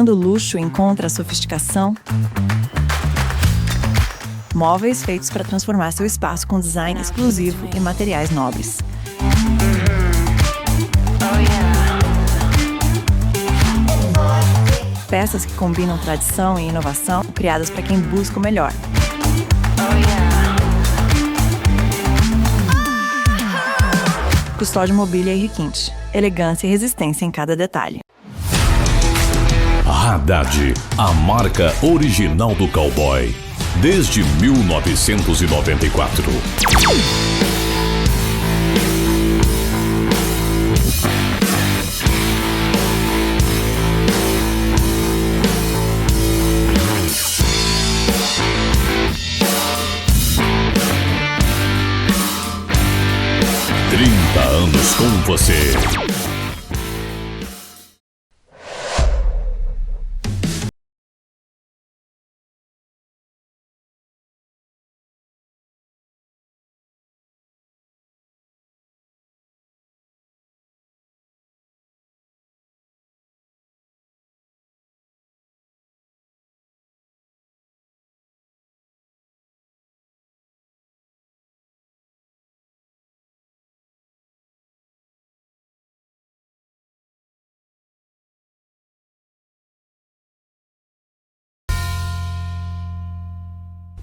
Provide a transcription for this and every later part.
Quando o luxo encontra a sofisticação, móveis feitos para transformar seu espaço com design exclusivo e materiais nobres. Peças que combinam tradição e inovação, criadas para quem busca o melhor. Custódio Mobília e Requinte. Elegância e resistência em cada detalhe. Haddad, a marca original do cowboy, desde 1994. 30 anos com você.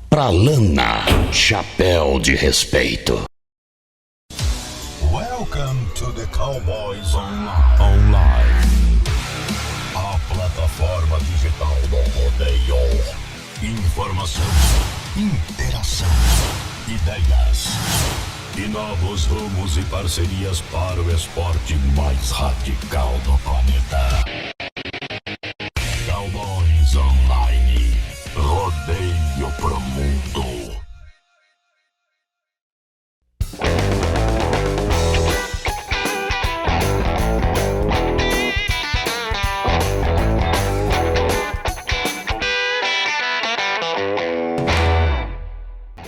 Pra Lana, chapéu de respeito. Welcome to the Cowboys Online. A plataforma digital do rodeio. Informação, interação, ideias e novos rumos e parcerias para o esporte mais radical do planeta. Cowboys Online. Rodeio pro mundo.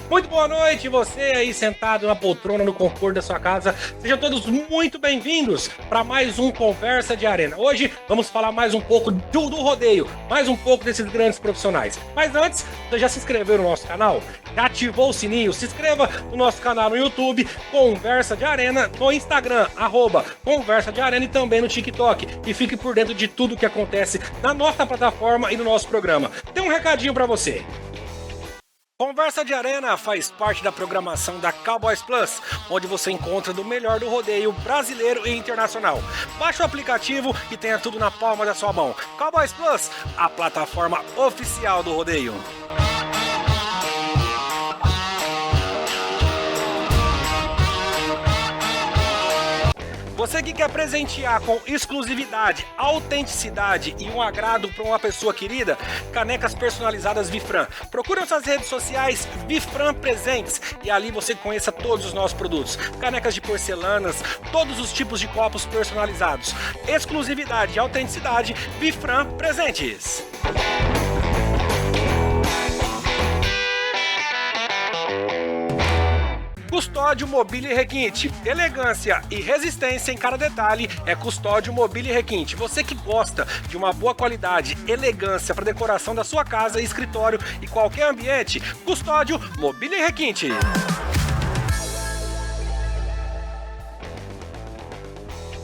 Muito boa noite, você aí sentado na poltrona no conforto da sua casa. Sejam todos muito bem-vindos para mais um Conversa de Arena. Hoje vamos falar mais um pouco do rodeio, mais um pouco desses grandes profissionais. Mas antes, você já se inscreveu no nosso canal? Já ativou o sininho? Se inscreva no nosso canal no YouTube, Conversa de Arena, no Instagram, @Conversa de Arena e também no TikTok. E fique por dentro de tudo que acontece na nossa plataforma e no nosso programa. Tem um recadinho para você. Conversa de Arena faz parte da programação da Cowboys Plus, onde você encontra do melhor do rodeio brasileiro e internacional. Baixe o aplicativo e tenha tudo na palma da sua mão. Cowboys Plus, a plataforma oficial do rodeio. Você que quer presentear com exclusividade, autenticidade e um agrado para uma pessoa querida, canecas personalizadas Vifran. Procure nossas redes sociais Vifran Presentes e ali você conheça todos os nossos produtos. Canecas de porcelanas, todos os tipos de copos personalizados. Exclusividade e autenticidade Vifran Presentes. Custódio Mobília e Requinte. Elegância e resistência em cada detalhe é Custódio Mobília e Requinte. Você que gosta de uma boa qualidade, elegância para decoração da sua casa, escritório e qualquer ambiente, Custódio Mobília e Requinte.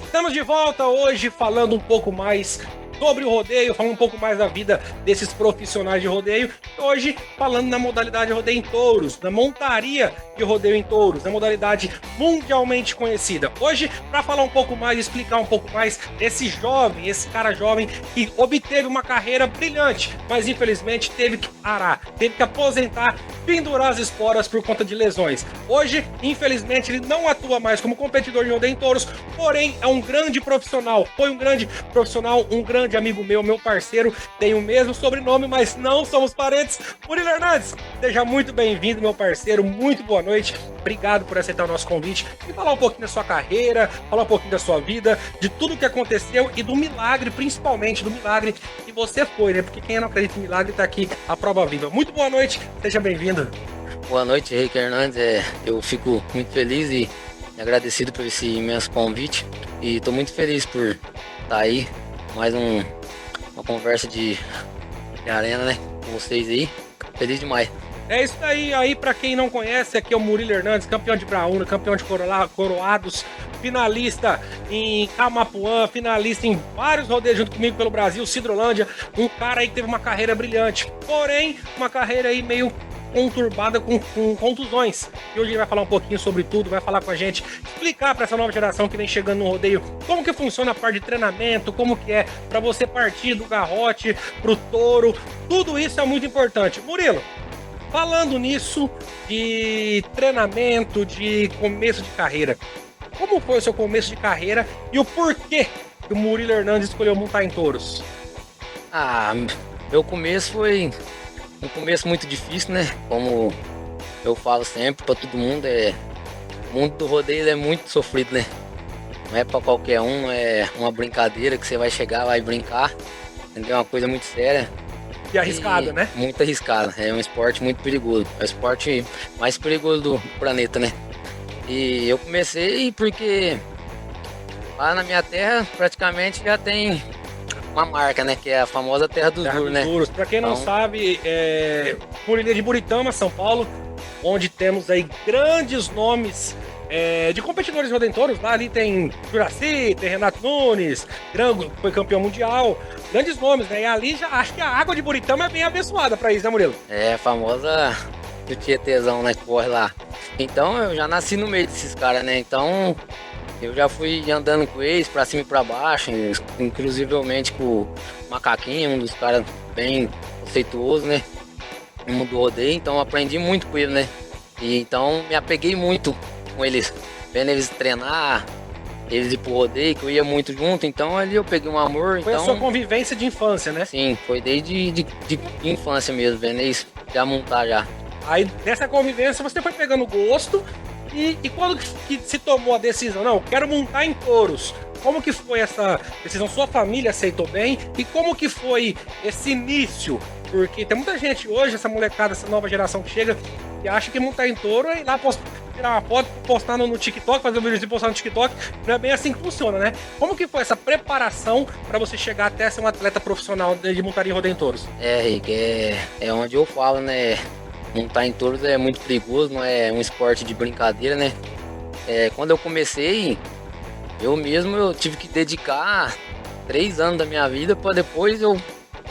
Estamos de volta hoje falando um pouco mais sobre o rodeio, falando um pouco mais da vida desses profissionais de rodeio. Hoje falando na modalidade rodeio em touros, na montaria de rodeio em touros, na modalidade mundialmente conhecida. Hoje, para falar um pouco mais, explicar um pouco mais desse jovem, esse cara jovem que obteve uma carreira brilhante, mas infelizmente teve que parar, teve que aposentar, pendurar as esporas por conta de lesões. Hoje, infelizmente, ele não atua mais como competidor de rodeio em touros, porém é um grande profissional, foi um grande profissional, um grande amigo meu, meu parceiro, tem o mesmo sobrenome, mas não somos parentes. Murilo Hernandes, seja muito bem-vindo, meu parceiro, muito boa noite, obrigado por aceitar o nosso convite e falar um pouquinho da sua carreira, falar um pouquinho da sua vida, de tudo que aconteceu e do milagre, principalmente do milagre que você foi, né? Porque quem não acredita em milagre tá aqui a prova viva. Muito boa noite, seja bem-vindo. Boa noite, Henrique Hernandes, eu fico muito feliz e agradecido por esse imenso convite e tô muito feliz por estar aí mais uma conversa de arena, né? Com vocês aí. Feliz demais. É isso aí, pra quem não conhece, aqui é o Murilo Hernandes, campeão de Braúna, campeão de Coroados, finalista em Camapuã, finalista em vários rodeios junto comigo pelo Brasil, Cidrolândia, um cara aí que teve uma carreira brilhante, porém, uma carreira aí meio conturbada com contusões. E hoje ele vai falar um pouquinho sobre tudo, vai falar com a gente, explicar para essa nova geração que vem chegando no rodeio como que funciona a parte de treinamento, como que é para você partir do garrote pro touro, tudo isso é muito importante. Murilo, falando nisso de treinamento, de começo de carreira, como foi o seu começo de carreira e o porquê que o Murilo Hernandes escolheu montar em touros? Meu começo foi um começo muito difícil, né? Como eu falo sempre para todo mundo, o mundo do rodeio é muito sofrido, né? Não é para qualquer um, não é uma brincadeira que você vai chegar, vai brincar, entendeu? É uma coisa muito séria. E arriscada, né? Muito arriscada. É um esporte muito perigoso. É o esporte mais perigoso do planeta, né? E eu comecei porque lá na minha terra praticamente já tem uma marca, né? Que é a famosa Terra dos Duros, né? Pra quem não Então, sabe, Murilo é de Buritama, São Paulo, onde temos aí grandes nomes de competidores rodentouros. Lá ali tem Juraci, tem Renato Nunes, Grango, foi campeão mundial, grandes nomes, né? E ali já acho que a água de Buritama é bem abençoada pra isso, né, Murilo? É a famosa do Tietezão, né? Que corre lá. Então eu já nasci no meio desses caras, né? Então eu já fui andando com eles pra cima e pra baixo, inclusivemente com o Macaquinho, um dos caras bem conceituosos, né? No mundo do rodeio, então eu aprendi muito com ele, né? E então me apeguei muito com eles, vendo eles treinar, eles ir pro rodeio, que eu ia muito junto, então ali eu peguei um amor. Foi então, a sua convivência de infância, né? Sim, foi desde de infância mesmo, vendo eles já montar já. Aí dessa convivência você foi pegando gosto e quando que se tomou a decisão? Não, quero montar em touros. Como que foi essa decisão? Sua família aceitou bem? E como que foi esse início? Porque tem muita gente hoje, essa molecada, essa nova geração que chega e acha que montar em touro é ir lá tirar uma foto, postar no TikTok, fazer um vídeo e postar no TikTok. Não é bem assim que funciona, né? Como que foi essa preparação para você chegar até ser um atleta profissional de montaria e rodeio em touros? Rick, é onde eu falo, né? Montar em touros é muito perigoso, não é um esporte de brincadeira, né? Quando eu comecei, eu tive que dedicar 3 anos da minha vida para depois eu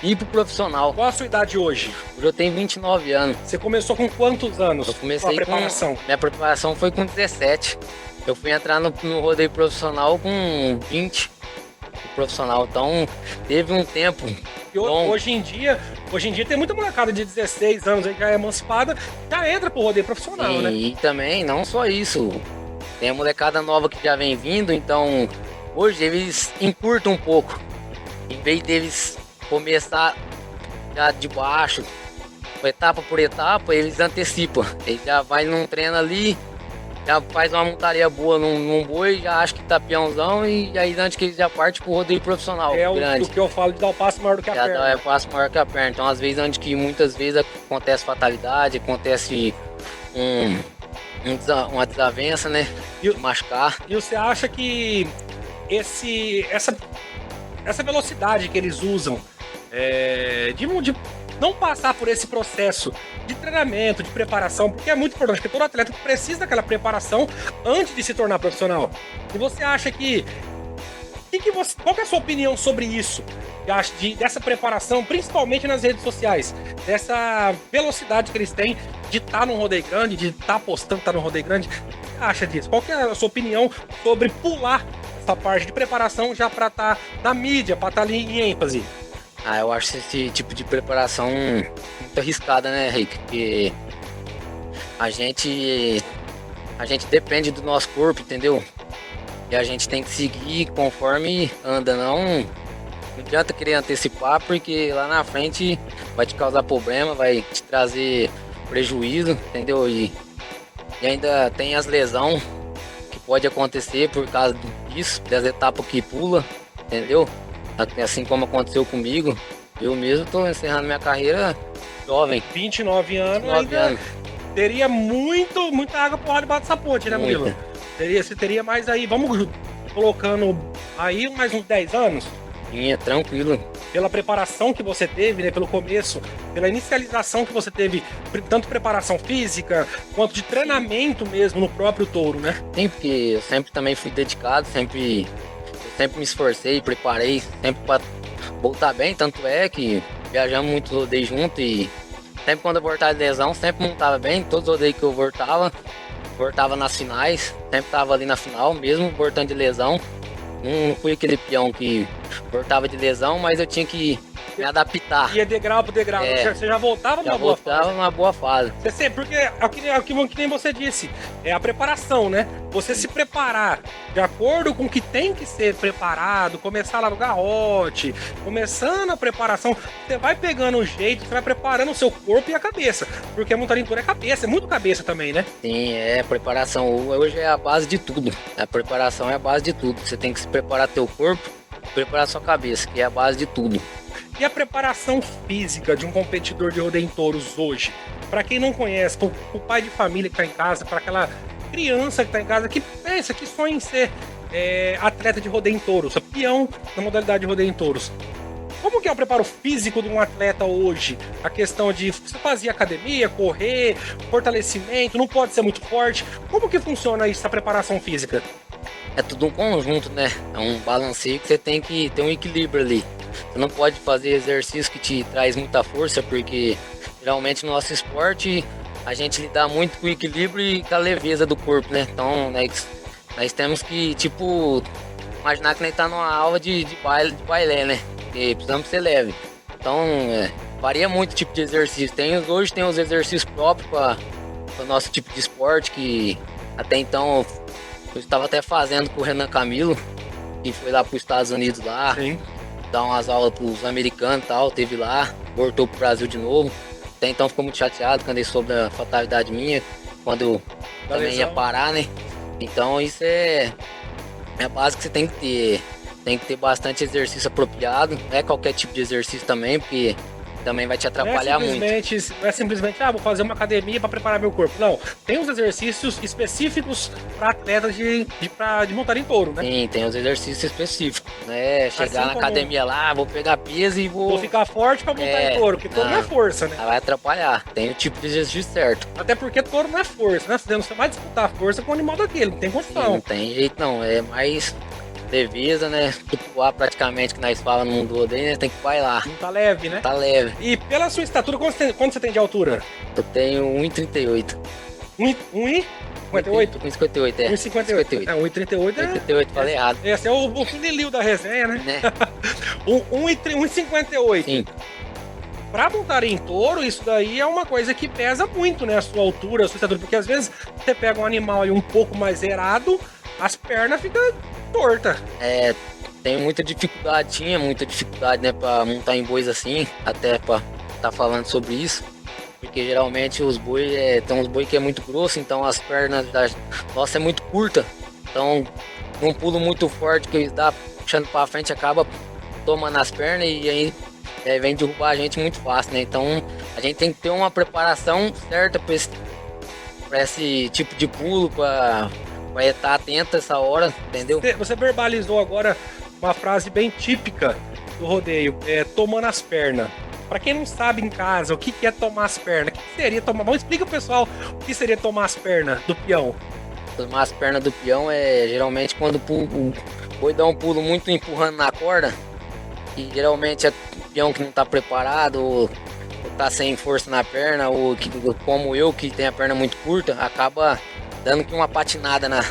ir pro profissional. Qual a sua idade hoje? Hoje eu tenho 29 anos. Você começou com quantos anos? Eu comecei a preparação? Minha preparação foi com 17. Eu fui entrar no rodeio profissional com 20. Profissional, então teve um tempo. E hoje em dia tem muita molecada de 16 anos aí que já é emancipada, já entra pro rodeio profissional, sim, né? E também, não só isso, tem a molecada nova que já vem vindo, então hoje eles encurtam um pouco. Em vez deles começar já de baixo, etapa por etapa, eles antecipam. Eles já vai num treino ali, já faz uma montaria boa num boi, já acha que tá peãozão e aí antes que eles já parte pro rodeio profissional grande. O que eu falo de dar o passo maior do que a perna. Já dá o passo maior que a perna. Então às vezes antes que muitas vezes acontece fatalidade, acontece uma desavença, né? De machucar. E você acha que essa velocidade que eles usam de não passar por esse processo de treinamento, de preparação, porque é muito importante, porque todo atleta precisa daquela preparação antes de se tornar profissional. E você acha que qual que é a sua opinião sobre isso? Dessa preparação, principalmente nas redes sociais, dessa velocidade que eles têm de estar num rodeio grande, de estar postando estar num rodeio grande. O que você acha disso? Qual que é a sua opinião sobre pular essa parte de preparação já para estar na mídia, para estar ali em ênfase? Eu acho esse tipo de preparação muito arriscada, né, Rick? Porque a gente depende do nosso corpo, entendeu? E a gente tem que seguir conforme anda, não adianta querer antecipar, porque lá na frente vai te causar problema, vai te trazer prejuízo, entendeu? E ainda tem as lesões que pode acontecer por causa disso, das etapas que pula, entendeu? Assim como aconteceu comigo, eu mesmo tô encerrando minha carreira jovem. 29 anos, teria muita água por lá debaixo dessa ponte, né, Murilo? Você teria mais aí, vamos colocando aí mais uns 10 anos? Tranquilo. pela preparação que você teve, né, pelo começo, pela inicialização que você teve, tanto preparação física quanto de treinamento mesmo no próprio touro, né? Sim, porque eu sempre também fui dedicado, eu sempre me esforcei, preparei, sempre para voltar bem, tanto é que viajamos muito rodeio junto e sempre quando eu voltava de lesão, sempre montava bem, todos os rodeios que eu voltava nas finais, sempre tava ali na final, mesmo voltando de lesão. Não fui aquele peão que voltava de lesão, mas eu tinha que me adaptar. Ia degrau por degrau. Você já voltava numa boa fase. Já voltava numa boa fase. Porque é o que nem você disse, é a preparação, né? Você se preparar de acordo com o que tem que ser preparado, começar lá no garrote, começando a preparação, você vai pegando o jeito, você vai preparando o seu corpo e a cabeça. Porque a montaria em touro é cabeça, é muito cabeça também, né? Sim, preparação hoje é a base de tudo. A preparação é a base de tudo. Você tem que se preparar teu corpo, preparar sua cabeça, que é a base de tudo. E a preparação física de um competidor de rodeio em touros hoje? Para quem não conhece, para o pai de família que está em casa, para aquela criança que está em casa que pensa, que sonha em ser atleta de rodeio em touros, peão na modalidade de rodeio em touros. Como que é o preparo físico de um atleta hoje? A questão de você fazer academia, correr, fortalecimento, não pode ser muito forte. Como que funciona isso, a preparação física? É tudo um conjunto, né? É um balanceio que você tem que ter um equilíbrio ali. Você não pode fazer exercício que te traz muita força, porque geralmente no nosso esporte a gente lida muito com o equilíbrio e com a leveza do corpo, né? Então nós temos que, tipo, imaginar que nós tá numa aula de baile, né? E precisamos ser leve. Então varia muito o tipo de exercício. Hoje tem os exercícios próprios para o nosso tipo de esporte, que até então eu estava até fazendo com o Renan Camilo, que foi lá para os Estados Unidos lá. Sim. Dar umas aulas pros americanos e tal, teve lá, voltou pro Brasil de novo. Até então ficou muito chateado quando ele soube da fatalidade minha, quando eu também ia parar, né? Então isso é a base que você tem que ter. Tem que ter bastante exercício apropriado, não é qualquer tipo de exercício também, porque também vai te atrapalhar muito. Não é simplesmente, vou fazer uma academia para preparar meu corpo. Não, tem uns exercícios específicos para atletas de montar em touro, né? Sim, tem os exercícios específicos, né? Chegar assim na academia lá, vou pegar peso e vou ficar forte para montar em touro, porque touro não é força, né? Vai atrapalhar, tem o tipo de exercício certo. Até porque touro não é força, né? Você vai disputar força com um animal daquele, não tem condição. Sim, não tem jeito não, é mais leveza, né? Tipo lá praticamente que nós falamos no mundo do rodeio, né? Tem que bailar. Não tá leve, né? Tá leve. E pela sua estatura, quanto você tem de altura? Eu tenho 1,38. 1,58? 1,58, 1,58. 1,38 1,38, falei errado. Esse é o finilio da resenha, né? 1,58. Sim. Pra montar em touro, isso daí é uma coisa que pesa muito, né? A sua altura, a sua estatura. Porque às vezes você pega um animal aí um pouco mais errado, as pernas ficam tortas. Tinha muita dificuldade, né? Pra montar em bois assim, até pra tá falando sobre isso. Porque geralmente os bois, tem uns bois que é muito grosso, então as pernas da nossa é muito curta. Então, um pulo muito forte que eles dá puxando pra frente, acaba tomando as pernas e aí vem derrubar a gente muito fácil, né? Então a gente tem que ter uma preparação certa para esse tipo de pulo, para estar atento essa hora, entendeu? Você verbalizou agora uma frase bem típica do rodeio, tomando as pernas. Para quem não sabe em casa o que é tomar as pernas, o que seria tomar? Vamos explicar pro pessoal o que seria tomar as pernas do peão. Tomar as pernas do peão é geralmente quando o boi dá um pulo muito empurrando na corda. E geralmente é peão que não tá preparado, ou tá sem força na perna, ou como eu, que tem a perna muito curta, acaba dando uma patinada na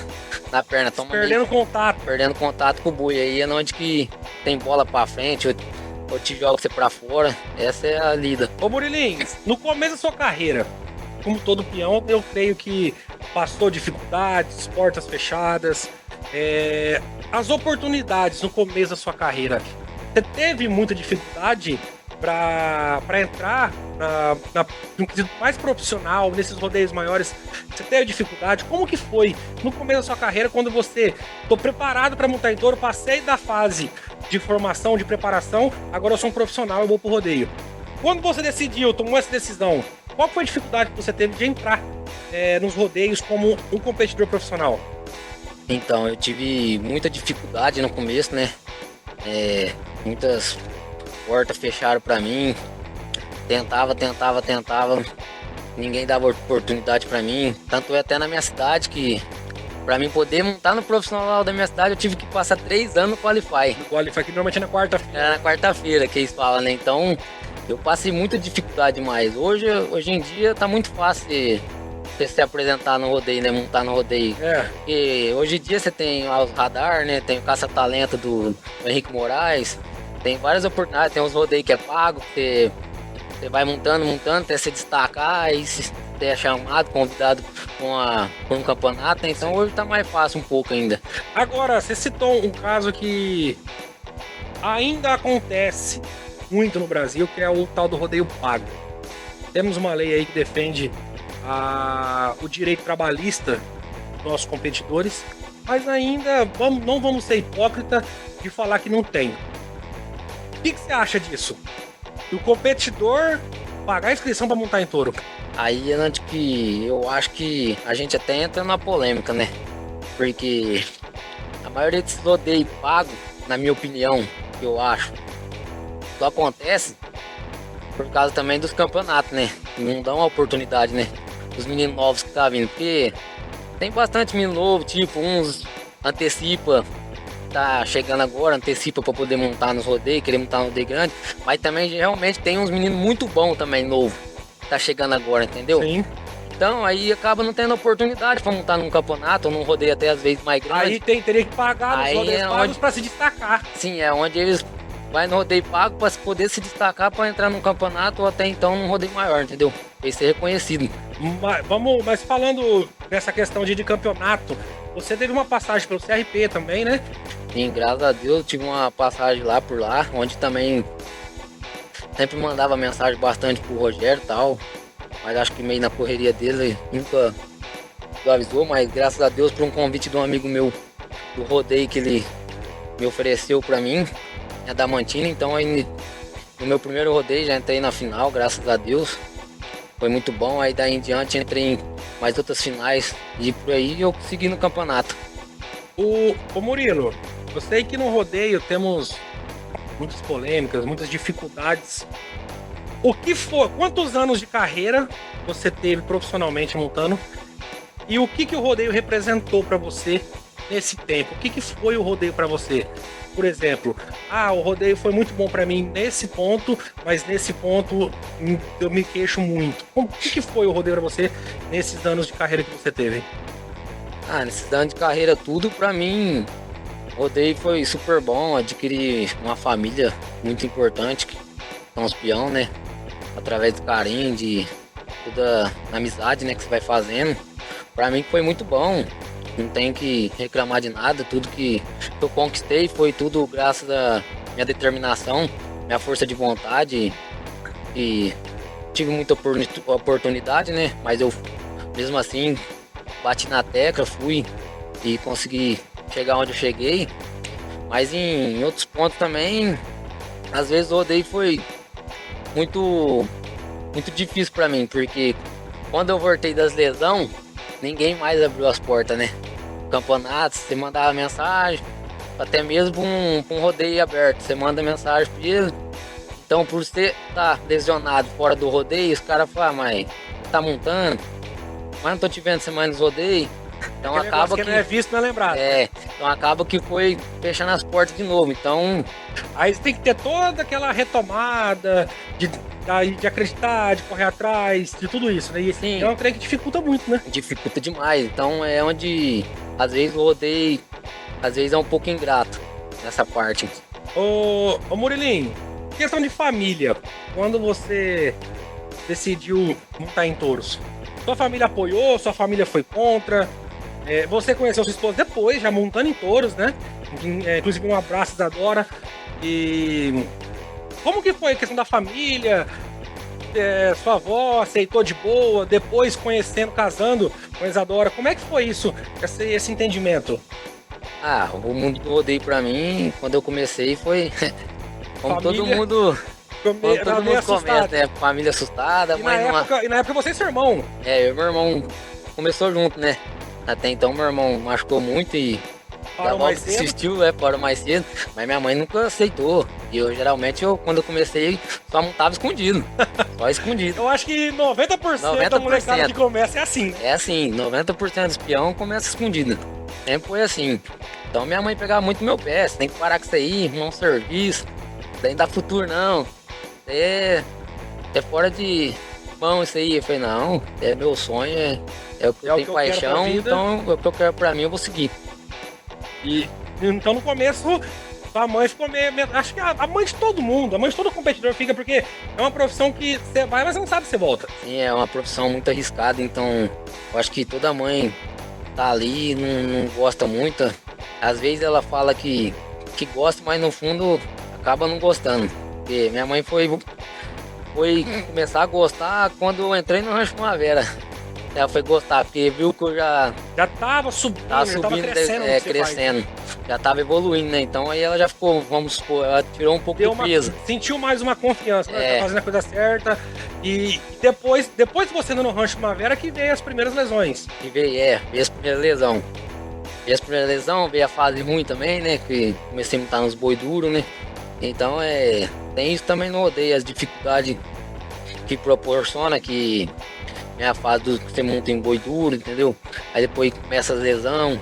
perna. Perdendo contato com o boi. Aí é onde que tem bola pra frente, ou te joga você pra fora. Essa é a lida. Ô Murilinho, no começo da sua carreira, como todo peão, eu creio que passou dificuldades, portas fechadas, as oportunidades no começo da sua carreira. Você teve muita dificuldade para entrar no quesito mais profissional, nesses rodeios maiores? Você teve dificuldade? Como que foi no começo da sua carreira, quando você tô preparado para montar em touro, passei da fase de formação, de preparação, agora eu sou um profissional, eu vou pro rodeio. Quando você tomou essa decisão, qual foi a dificuldade que você teve de entrar nos rodeios como um competidor profissional? Então, eu tive muita dificuldade no começo, né? Muitas portas fecharam pra mim. Tentava. Ninguém dava oportunidade pra mim. Tanto é até na minha cidade que pra mim poder montar no profissional da minha cidade eu tive que passar 3 anos no Qualify. O Qualify que normalmente é na quarta-feira. Era na quarta-feira que eles falam, né? Então eu passei muita dificuldade demais. Hoje em dia tá muito fácil você se apresentar no rodeio, né? Montar no rodeio. Porque hoje em dia você tem os radar, né? Tem o caça-talento do Henrique Moraes. Tem várias oportunidades. Tem uns rodeios que é pago, que você vai montando até se destacar. Aí se você é chamado, convidado por um campeonato. Né? Então hoje tá mais fácil um pouco ainda. Agora, você citou um caso que ainda acontece muito no Brasil, que é o tal do rodeio pago. Temos uma lei aí que defende o direito trabalhista dos nossos competidores, mas ainda não vamos ser hipócrita de falar que não tem. O que você acha disso? Do competidor pagar a inscrição para montar em touro? Aí é onde que eu acho que a gente até entra na polêmica, né? Porque a maioria desses rodeios pagos, na minha opinião, que eu acho, só acontece por causa também dos campeonatos, né? Não dão a oportunidade, né? Os meninos novos que tá vindo, porque tem bastante menino novo, tipo, uns antecipa, tá chegando agora, antecipa pra poder montar nos rodeios, querer montar no rodeio grande, mas também realmente tem uns meninos muito bons também, novo, tá chegando agora, entendeu? Sim. Então aí acaba não tendo oportunidade pra montar num campeonato ou num rodeio até às vezes mais grande. Aí teria que pagar nos Aí rodeios é pagos onde- para se destacar. Sim, é onde eles vai no rodeio pago para poder se destacar para entrar num campeonato ou até então num rodeio maior, entendeu? E ser reconhecido. Mas falando nessa questão de campeonato, você teve uma passagem pelo CRP também, né? E graças a Deus eu tive uma passagem lá por lá, onde também sempre mandava mensagem bastante pro Rogério e tal, mas acho que meio na correria dele nunca avisou, mas graças a Deus por um convite de um amigo meu do rodeio que ele me ofereceu para mim, é da Mantina, então aí no meu primeiro rodeio já entrei na final, graças a Deus. Foi muito bom, aí daí em diante entrei em mais outras finais e por aí eu segui no campeonato. O Murilo, eu sei que no rodeio temos muitas polêmicas, muitas dificuldades. Quantos anos de carreira você teve profissionalmente montando? E o que o rodeio representou para você nesse tempo? O que foi o rodeio para você? Por exemplo, o rodeio foi muito bom para mim nesse ponto, mas nesse ponto eu me queixo muito. O que foi o rodeio para você nesses anos de carreira que você teve? Nesses anos de carreira tudo pra mim, o rodeio foi super bom, adquiri uma família muito importante, que são os peão, né? Através do carinho, de toda a amizade, né, que você vai fazendo. Pra mim foi muito bom. Não tenho que reclamar de nada, tudo que eu conquistei foi tudo graças à minha determinação, minha força de vontade e tive muita oportunidade, né? Mas eu mesmo assim bati na tecla, fui e consegui chegar onde eu cheguei. Mas em outros pontos também, às vezes o rodeio foi muito difícil pra mim, porque quando eu voltei das lesões, ninguém mais abriu as portas, né? Campeonatos, você mandava mensagem, até mesmo um rodeio aberto, você manda mensagem pra ele. Então, por você estar lesionado fora do rodeio, os caras falam, mas tá montando, mas não tô te vendo semana nos rodeios. Então acaba que não é visto, não é lembrado. Então acaba que foi fechando as portas de novo. Então, aí você tem que ter toda aquela retomada de acreditar, de correr atrás, de tudo isso, né? E Sim. É um trem que dificulta muito, né? dificulta demais. Então é onde às vezes o rodeio às vezes é um pouco ingrato nessa parte. Ô Murilinho, questão de família. Quando você decidiu montar em touros, sua família apoiou, sua família foi contra? Você conheceu sua esposa depois, já montando em touros, né? Inclusive um abraço da Dora. E como que foi a questão da família? Sua avó aceitou de boa, depois conhecendo, casando com a Isadora. Como é que foi isso, esse entendimento? O mundo do rodeio pra mim, quando eu comecei, foi como Família, todo mundo meio começa, né? Família assustada, E mas na época você e seu irmão. eu e meu irmão começou junto, né? Até então meu irmão machucou muito e Parou mais cedo. Assistiu, parou mais cedo, mas minha mãe nunca aceitou. E eu, geralmente, quando eu comecei, só montava escondido. Só escondido. Eu acho que 90% da molecada que começa é assim, né? É assim, 90% dos peão começa escondido. Sempre foi assim. Então minha mãe pegava muito meu pé, você tem que parar com isso aí, arrumar um serviço, daí não dá futuro não. É fora de mão isso aí. Eu falei, não, é meu sonho, é o que eu tenho paixão, então é o que eu quero pra mim, eu vou seguir. E então no começo a mãe ficou meio. Acho que a mãe de todo mundo, a mãe de todo competidor fica, porque é uma profissão que você vai, mas não sabe se você volta. Sim, é uma profissão muito arriscada, então eu acho que toda mãe tá ali, não gosta muito. Às vezes ela fala que gosta, mas no fundo acaba não gostando. Porque minha mãe foi começar a gostar quando eu entrei no Rancho Primavera. Ela foi gostar, porque viu que eu já tava subindo, tava crescendo. Crescendo. Já tava evoluindo, né? Então aí ela já ficou, vamos supor, ela tirou um pouco de peso. Sentiu mais uma confiança, né? Tá fazendo a coisa certa. E depois que você andou no Rancho Primavera, que veio as primeiras lesões. Que veio as primeiras lesões. Veio as primeiras lesões, veio a fase ruim também, né? Que comecei a montar nos boi duros, né? Então tem isso também no rodeio, as dificuldades que proporciona, que minha fase do que você monta em boi duro, entendeu? Aí depois começa as lesões,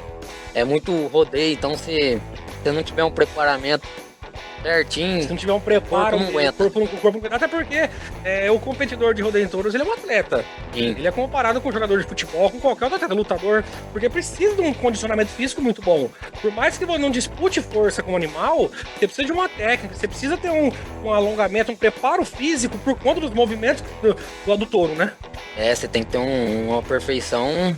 é muito rodeio, então se não tiver um preparamento certinho, se não tiver um preparo, o corpo não aguenta. Até porque o competidor de rodeio em touros, ele é um atleta. Sim. Ele é comparado com um jogador de futebol, com qualquer outro atleta, lutador, porque precisa de um condicionamento físico muito bom. Por mais que você não dispute força com o animal, você precisa de uma técnica, você precisa ter um alongamento, um preparo físico por conta dos movimentos do touro, né? Você tem que ter uma perfeição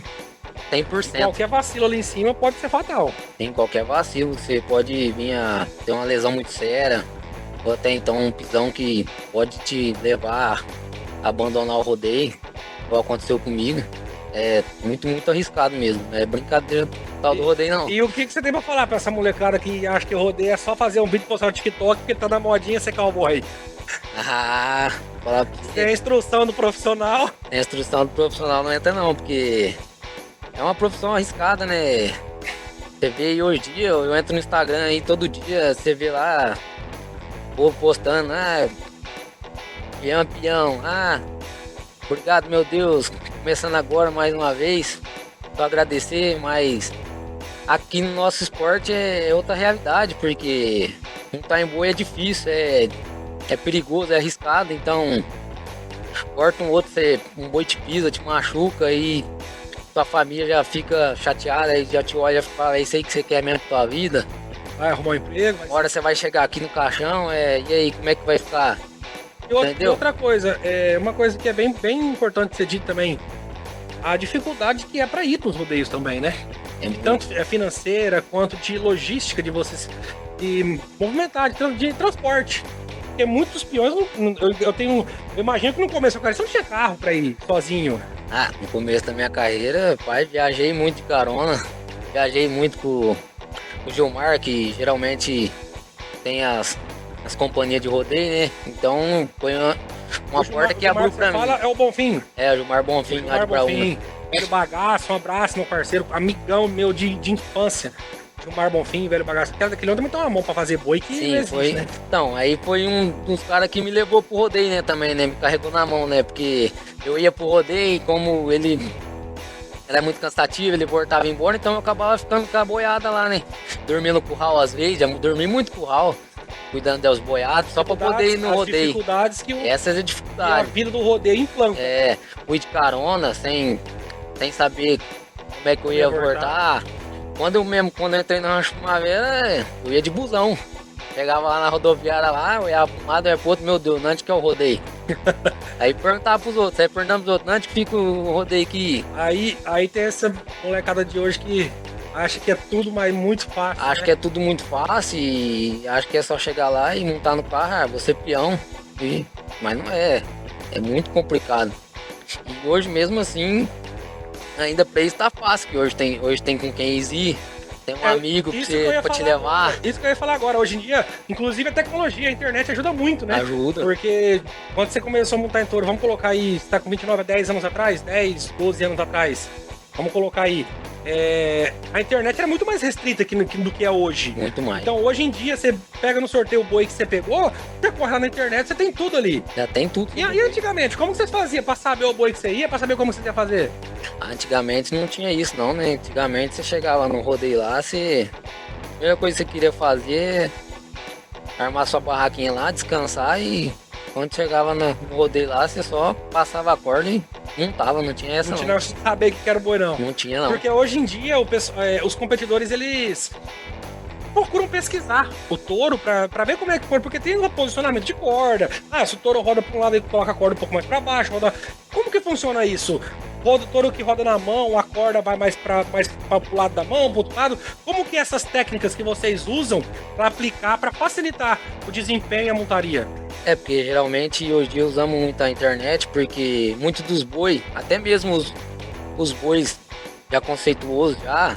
100%. Qualquer vacilo ali em cima pode ser fatal. Tem qualquer vacilo, você pode vir a ter uma lesão muito séria, ou até então um pisão que pode te levar a abandonar o rodeio, igual aconteceu comigo. É muito, muito arriscado mesmo. Não é brincadeira tal do rodeio, não. E o que você tem pra falar pra essa molecada que acha que o rodeio é só fazer um vídeo e postar no TikTok porque tá na modinha ser cowboy? Falar pra você. Tem a instrução do profissional. A instrução do profissional não entra não, porque é uma profissão arriscada, né? Você vê aí hoje em dia, eu entro no Instagram aí todo dia, você vê lá o povo postando, peão, obrigado, meu Deus, começando agora mais uma vez, só agradecer, mas aqui no nosso esporte é outra realidade, porque montar em boi é difícil, é perigoso, é arriscado, então corta um outro, um boi te pisa, te machuca e tua família já fica chateada, e já te olha e fala, é isso aí que você quer mesmo pra tua vida? Vai arrumar um emprego? Agora você vai chegar aqui no caixão, e aí, como é que vai ficar? E outra coisa, uma coisa que é bem importante ser dito também, a dificuldade que é pra ir pros rodeios também, né? Tanto financeira quanto de logística de vocês, de movimentar, de transporte. Porque muitos peões, eu imagino que no começo você não tinha carro pra ir sozinho. No começo da minha carreira, viajei muito de carona, viajei muito com o Gilmar, que geralmente tem as companhias de rodeio, né? Então foi uma porta que abriu pra mim. É o Bonfim? O Gilmar Bonfim, lá de Braúna. Velho Bagaço, um abraço, meu parceiro, amigão meu de infância. Gilmar Bonfim, velho Bagaço. Aquele homem também tem uma mão pra fazer boi que sim, não existe, foi, né? Então, aí foi um dos caras que me levou pro rodeio, né, também, né? Me carregou na mão, né? Porque eu ia pro rodeio e como ele era muito cansativo, ele voltava embora, então eu acabava ficando com a boiada lá, né? Dormindo no curral às vezes, já dormi muito no curral, cuidando dos boiados, só pra poder ir no rodeio. Essas é a dificuldade. A vida do rodeio implanta. Fui de carona, sem saber como é que eu ia voltar. Quando eu entrei no Rancho Primavera, eu ia de busão. Chegava lá na rodoviária lá, eu ia pra um lado, eu ia pro outro, meu Deus, onde que é o rodeio? Aí perguntava pros outros, perguntamos pros outros, onde que fica o rodeio aqui? Aí tem essa molecada de hoje que acha que é tudo muito fácil. Acho que é tudo muito fácil e acho que é só chegar lá e montar no carro, você peão. Mas não é, é muito complicado. E hoje mesmo assim, ainda pra isso tá fácil, que hoje tem com quem ir, tem um amigo pra te levar. Agora, isso que eu ia falar agora, hoje em dia, inclusive a tecnologia, a internet ajuda muito, né? Ajuda. Porque quando você começou a montar em touro, vamos colocar aí, você tá com 29 a 10 anos atrás, 10, 12 anos atrás, vamos colocar aí, a internet era muito mais restrita do que é hoje. Muito mais. Então hoje em dia você pega no sorteio o boi que você pegou, você corre lá na internet, você tem tudo ali. Já tem tudo. E antigamente, como vocês faziam pra saber o boi que você ia, pra saber como você ia fazer? Antigamente não tinha isso não, né? Antigamente você chegava no rodeio lá, a primeira coisa que você queria fazer é armar sua barraquinha lá, descansar e quando chegava no rodeio lá, você só passava a corda e montava, não tinha essa Não tinha saber que era o boi não. Não tinha não. Porque hoje em dia os competidores, eles procuram pesquisar o touro pra ver como é que for, porque tem um posicionamento de corda. Se o touro roda pra um lado e coloca a corda um pouco mais pra baixo, como que funciona isso? O touro que roda na mão, a corda vai mais pro lado da mão, pro outro lado. Como que essas técnicas que vocês usam pra aplicar, pra facilitar o desempenho e a montaria? Porque geralmente hoje em dia usamos muito a internet, porque muitos dos bois, até mesmo os bois já conceituosos já,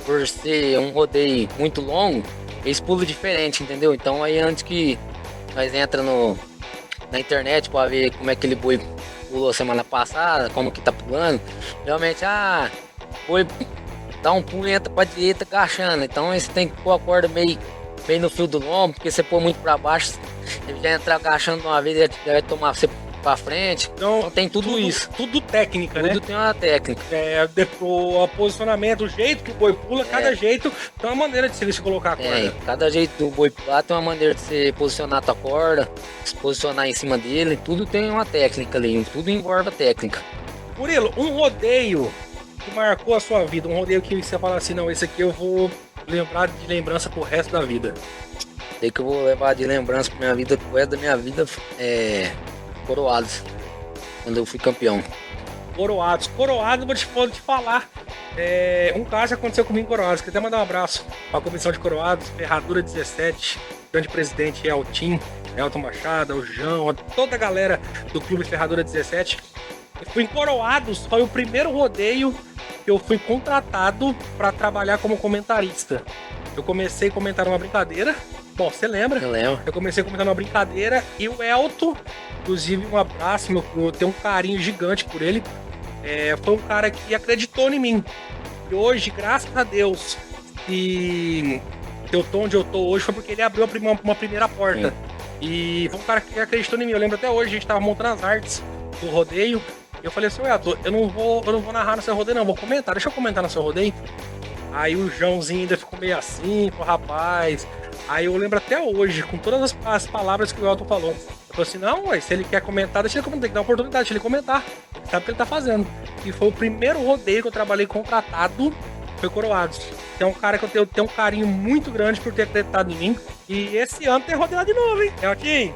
por ser um rodeio muito longo, eles pulam diferente, entendeu? Então aí antes que nós entra na internet para ver como é que aquele boi pulou semana passada, como que tá pulando, realmente, boi dá um pulo e entra pra direita agachando, então aí você tem que pôr a corda meio no fio do lombo, porque você pôr muito para baixo, ele já entrar agachando de uma vez, ele vai tomar você pra frente. Então tem tudo isso. Tudo técnica, né? Tudo tem uma técnica. O posicionamento, o jeito que o boi pula, cada jeito tem uma maneira de se colocar a corda. Cada jeito do boi pular tem uma maneira de você posicionar a tua corda, se posicionar em cima dele, tudo tem uma técnica ali, tudo envolve a técnica. Murilo, um rodeio que marcou a sua vida, um rodeio que você fala assim, não, esse aqui eu vou lembrar de lembrança pro resto da vida. Sei que eu vou levar de lembrança pro resto da minha vida Coroados, quando eu fui campeão. Coroados, vou te falar. Um caso que aconteceu comigo em Coroados. Queria até mandar um abraço para a comissão de Coroados, Ferradura 17, grande presidente Elton Machado, o João, toda a galera do Clube Ferradura 17. Eu fui em Coroados, foi o primeiro rodeio que eu fui contratado para trabalhar como comentarista. Eu comecei a comentar uma brincadeira. Bom, você lembra? Eu lembro. Eu comecei a comentar uma brincadeira e o Elton, inclusive um abraço, eu tenho um carinho gigante por ele. Foi um cara que acreditou em mim. E hoje, graças a Deus, e eu tô onde eu tô hoje foi porque ele abriu uma primeira porta. Sim. E foi um cara que acreditou em mim. Eu lembro até hoje, a gente tava montando as artes do rodeio. E eu falei assim, Elton, eu não vou narrar no seu rodeio, não, vou comentar. Deixa eu comentar no seu rodeio. Aí o Joãozinho ainda ficou meio assim, com o rapaz. Aí eu lembro até hoje, com todas as palavras que o Elton falou. Eu falei assim, não, ué, se ele quer comentar, deixa ele comentar, tem que dar uma oportunidade, deixa ele comentar. Ele sabe o que ele tá fazendo. E foi o primeiro rodeio que eu trabalhei contratado, foi Coroados. É um cara que eu tenho um carinho muito grande por ter acreditado em mim. E esse ano tem rodeio lá de novo, hein? Elton,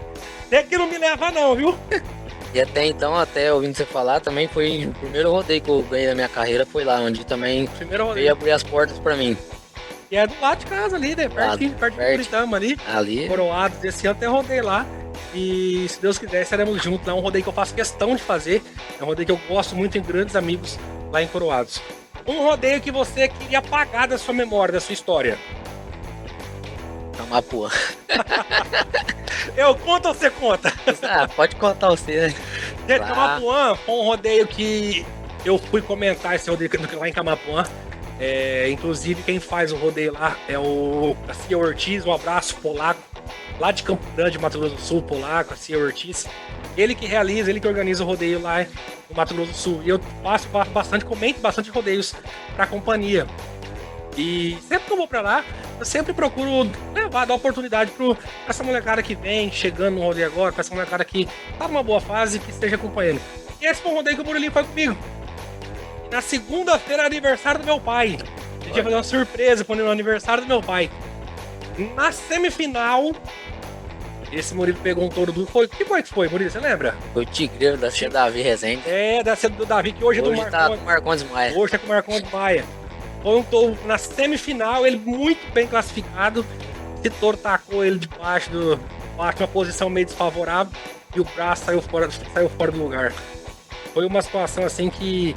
tem que não me leva não, viu? E até então, ouvindo você falar, também foi o primeiro rodeio que eu ganhei na minha carreira, foi lá, onde também veio abrir as portas pra mim. E é do lado de casa ali, né? Pertinho de Curitama ali. Coroados, esse ano tem rodeio lá. E se Deus quiser, estaremos juntos lá. É um rodeio que eu faço questão de fazer. É um rodeio que eu gosto muito, em grandes amigos lá em Coroados. Um rodeio que você queria apagar da sua memória, da sua história. Camapuã. Eu conto ou você conta? Pode contar você, né? Gente, Camapuã foi um rodeio que eu fui comentar esse rodeio lá em Camapuã. Inclusive quem faz o rodeio lá é o Cia Ortiz, um abraço polaco, lá de Campo Grande, Mato Grosso do Sul, polaco, a Cia Ortiz. Ele que realiza, ele que organiza o rodeio lá no Mato Grosso do Sul. E eu comento bastante rodeios pra companhia. E sempre que eu vou pra lá, eu sempre procuro dar oportunidade pra essa molecada que vem chegando no rodeio agora, pra essa molecada que tá numa boa fase, que esteja acompanhando. E esse foi um rodeio que o Murilinho foi comigo. E na segunda-feira era aniversário do meu pai. Eu ia fazer uma surpresa quando era o aniversário do meu pai. Na semifinal, esse Murilo pegou um touro do... Que boi que foi, Murilo? Você lembra? Foi o Tigreiro da Cia Davi Rezende. Da Cia do Davi, que hoje é do Marcondes. Tá com o Marcondes Maia. Hoje tá com o Marcondes Maia. Foi um touro na semifinal, ele muito bem classificado. Esse touro tacou ele debaixo de uma posição meio desfavorável e o braço saiu fora do lugar. Foi uma situação assim que...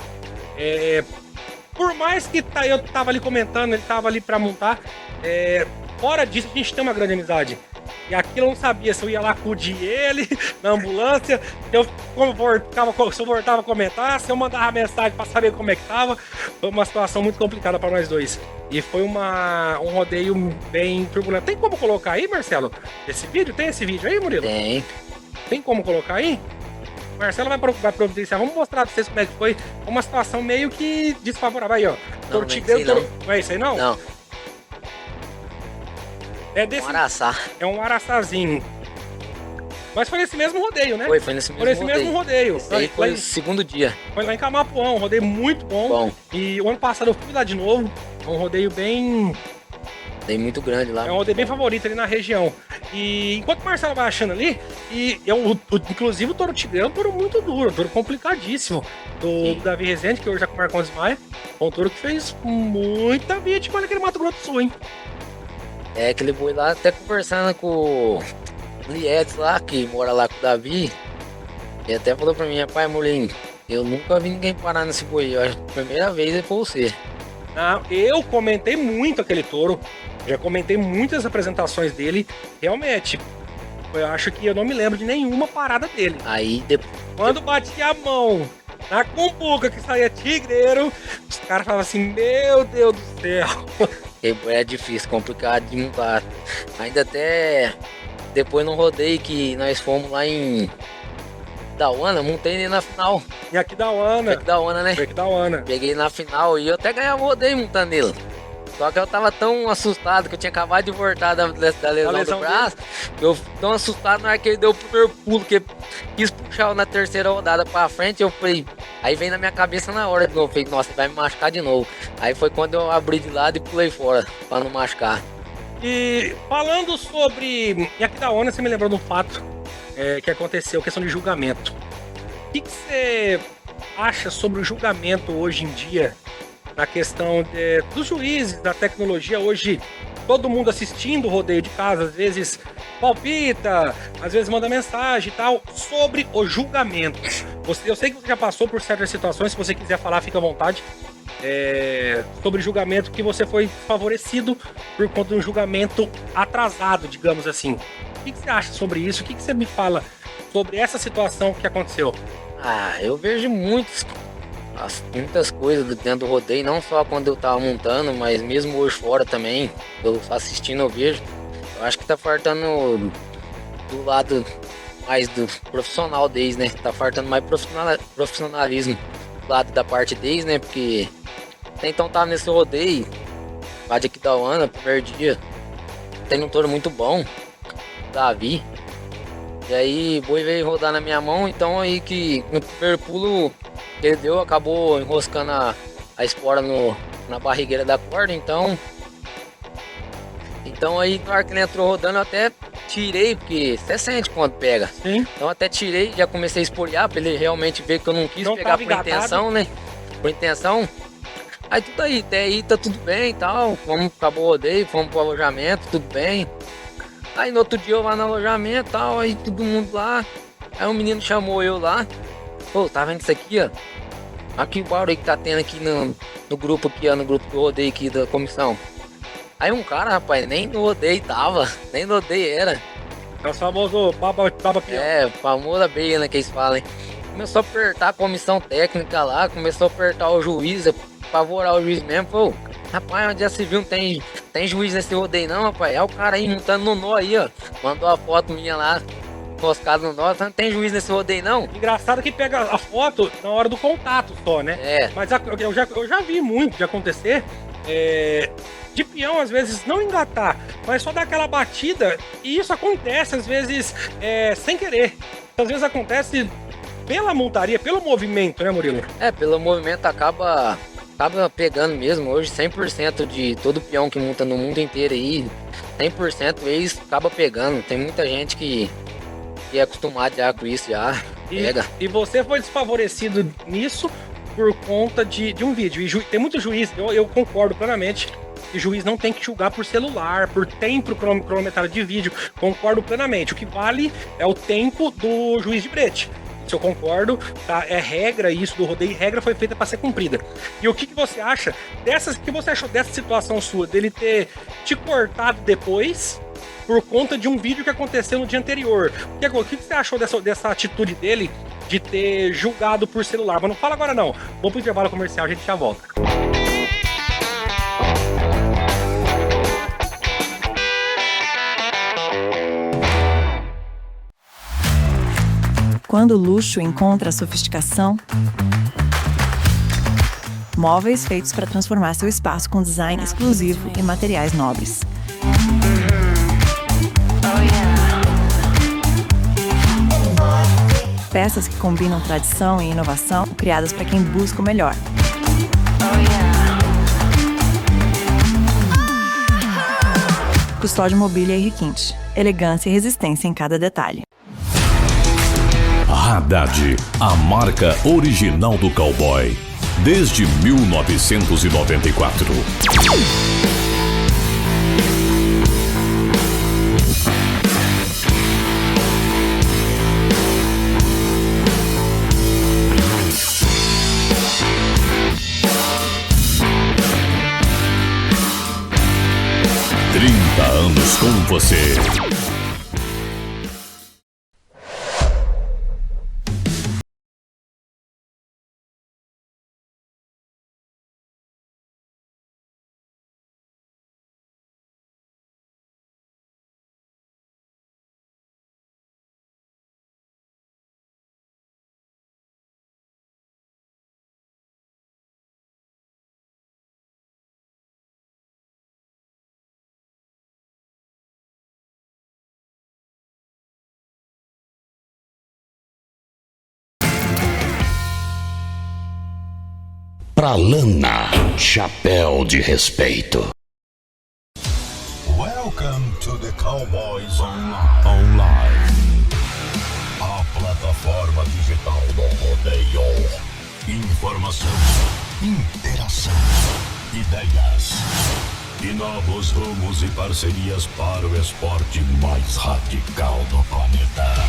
por mais que eu tava ali comentando, ele tava ali pra montar, fora disso a gente tem uma grande amizade. E aquilo eu não sabia se eu ia lá acudir ele na ambulância, se eu voltava a comentar, se eu mandava mensagem pra saber como é que tava. Foi uma situação muito complicada pra nós dois. E foi um rodeio bem turbulento. Tem como colocar aí, Marcelo? Esse vídeo? Tem esse vídeo aí, Murilo? Tem. Tem como colocar aí? Marcelo vai providenciar. Vamos mostrar pra vocês como é que foi. Uma situação meio que desfavorável. Aí, ó. Não, Não é isso aí, não? Não. É desse. Um araçá. É um araçazinho. Mas foi nesse mesmo rodeio, né? Foi nesse mesmo rodeio. Esse aí foi o segundo dia. Foi lá em Camapuã, um rodeio muito bom. E o ano passado eu fui lá de novo. É um rodeio bem... Tem muito grande lá. É um rodeio bem favorito ali na região. E enquanto o Marcelo vai achando ali, inclusive o touro tigre é um touro muito duro, um touro complicadíssimo. Do Davi Rezende, que hoje já com o Marcão Maia. É um touro que fez muita vítima naquele Mato Grosso do Sul, hein? É, aquele boi lá, até conversando com o Lietes lá, que mora lá com o Davi. Ele até falou pra mim, pai, Molinho, eu nunca vi ninguém parar nesse boi. Eu acho que a primeira vez é você. Não, eu comentei muito aquele touro. Já comentei muitas apresentações dele. Realmente, eu acho que eu não me lembro de nenhuma parada dele. Aí depois. Quando batia a mão na cumbuca que saía tigreiro, os caras falavam assim, meu Deus do céu. É difícil, complicado de montar. Ainda até depois no rodeio que nós fomos lá em Dauana, montei ele na final. E aqui da Ana. Aqui da Dauana, né? Aqui da Ana. Peguei na final e eu até ganhava o rodeio montando ele. Só que eu tava tão assustado que eu tinha acabado de voltar da lesão do braço. Eu tão assustado na hora que ele deu o primeiro pulo, que quis puxar na terceira rodada pra frente. Eu falei, aí vem na minha cabeça na hora de novo. Eu falei, nossa, vai me machucar de novo. Aí foi quando eu abri de lado e pulei fora pra não machucar. E falando sobre. E aqui da ONU, você me lembrou de um fato que aconteceu, questão de julgamento. O que você acha sobre o julgamento hoje em dia? Na questão dos juízes, da tecnologia, hoje todo mundo assistindo o rodeio de casa, às vezes palpita, às vezes manda mensagem e tal, sobre o julgamento. Eu sei que você já passou por certas situações, se você quiser falar, fica à vontade. Sobre julgamento que você foi favorecido por conta de um julgamento atrasado, digamos assim. O que você acha sobre isso? O que você me fala sobre essa situação que aconteceu? Eu vejo muitas coisas dentro do rodeio, não só quando eu tava montando, mas mesmo hoje fora também, eu assistindo eu vejo. Eu acho que tá faltando do lado mais do profissional deles, né? Tá faltando mais profissionalismo do lado da parte deles, né? Porque então tava nesse rodeio, lá de Aquidauana, primeiro dia, tem um touro muito bom, Davi. E aí o boi veio rodar na minha mão, então aí que no primeiro pulo ele deu, acabou enroscando a espora na barrigueira da corda, então aí na hora que ele entrou rodando eu até tirei, porque você sente quando pega. Sim. Então até tirei, já comecei a espolhar pra ele realmente ver que eu não quis pegar por intenção, né? Por intenção. Aí tudo aí, até aí tá tudo bem e tal, acabou o rodeio, fomos pro alojamento, tudo bem. Aí no outro dia eu lá no alojamento e tal, aí todo mundo lá, aí um menino chamou eu lá. Pô, tá vendo isso aqui, ó? Aqui o barulho que tá tendo aqui no grupo aqui, ó, no grupo do rodeio aqui da comissão. Aí um cara, rapaz, nem no rodeio tava, nem no rodeio era. É o famoso baba pião. Famosa beia, né, que eles falam, hein? Começou a apertar a comissão técnica lá, começou a apertar o juiz, apavorar o juiz mesmo. Pô, rapaz, onde já se viu, não tem juiz nesse rodeio não, rapaz. É o cara aí montando no nó aí, ó. Mandou a foto minha lá, enroscado no nó, não tem juiz nesse rodeio não. Engraçado que pega a foto na hora do contato só, né? Mas eu já vi muito de acontecer de peão às vezes não engatar, mas só dar aquela batida, e isso acontece às vezes sem querer. Às vezes acontece pela montaria, pelo movimento, né, Murilo? Pelo movimento acaba pegando mesmo. Hoje 100% de todo peão que monta no mundo inteiro aí, 100% eles acaba pegando. Tem muita gente que é acostumado já com isso, já pega. E você foi desfavorecido nisso por conta de um vídeo. E tem muito juiz, eu concordo plenamente, que juiz não tem que julgar por celular, por tempo cronometrado de vídeo. Concordo plenamente. O que vale é o tempo do juiz de brete. Isso eu concordo, tá? É regra isso do rodeio, regra foi feita para ser cumprida. E o que você acha que você achou dessa situação sua, dele ter te cortado depois, por conta de um vídeo que aconteceu no dia anterior. O que você achou dessa atitude dele de ter julgado por celular? Mas não fala agora não. Vamos pro intervalo comercial, a gente já volta. Quando o luxo encontra a sofisticação, móveis feitos para transformar seu espaço com design exclusivo e materiais nobres. Peças que combinam tradição e inovação, criadas para quem busca o melhor. Custódio Mobília e Requinte. Elegância e resistência em cada detalhe. Haddad, a marca original do cowboy. Desde 1994. Anos com você. Pra Lana, chapéu de respeito. Welcome to the Cowboys Online. A plataforma digital do rodeio. Informação, interação, ideias e novos rumos e parcerias para o esporte mais radical do planeta.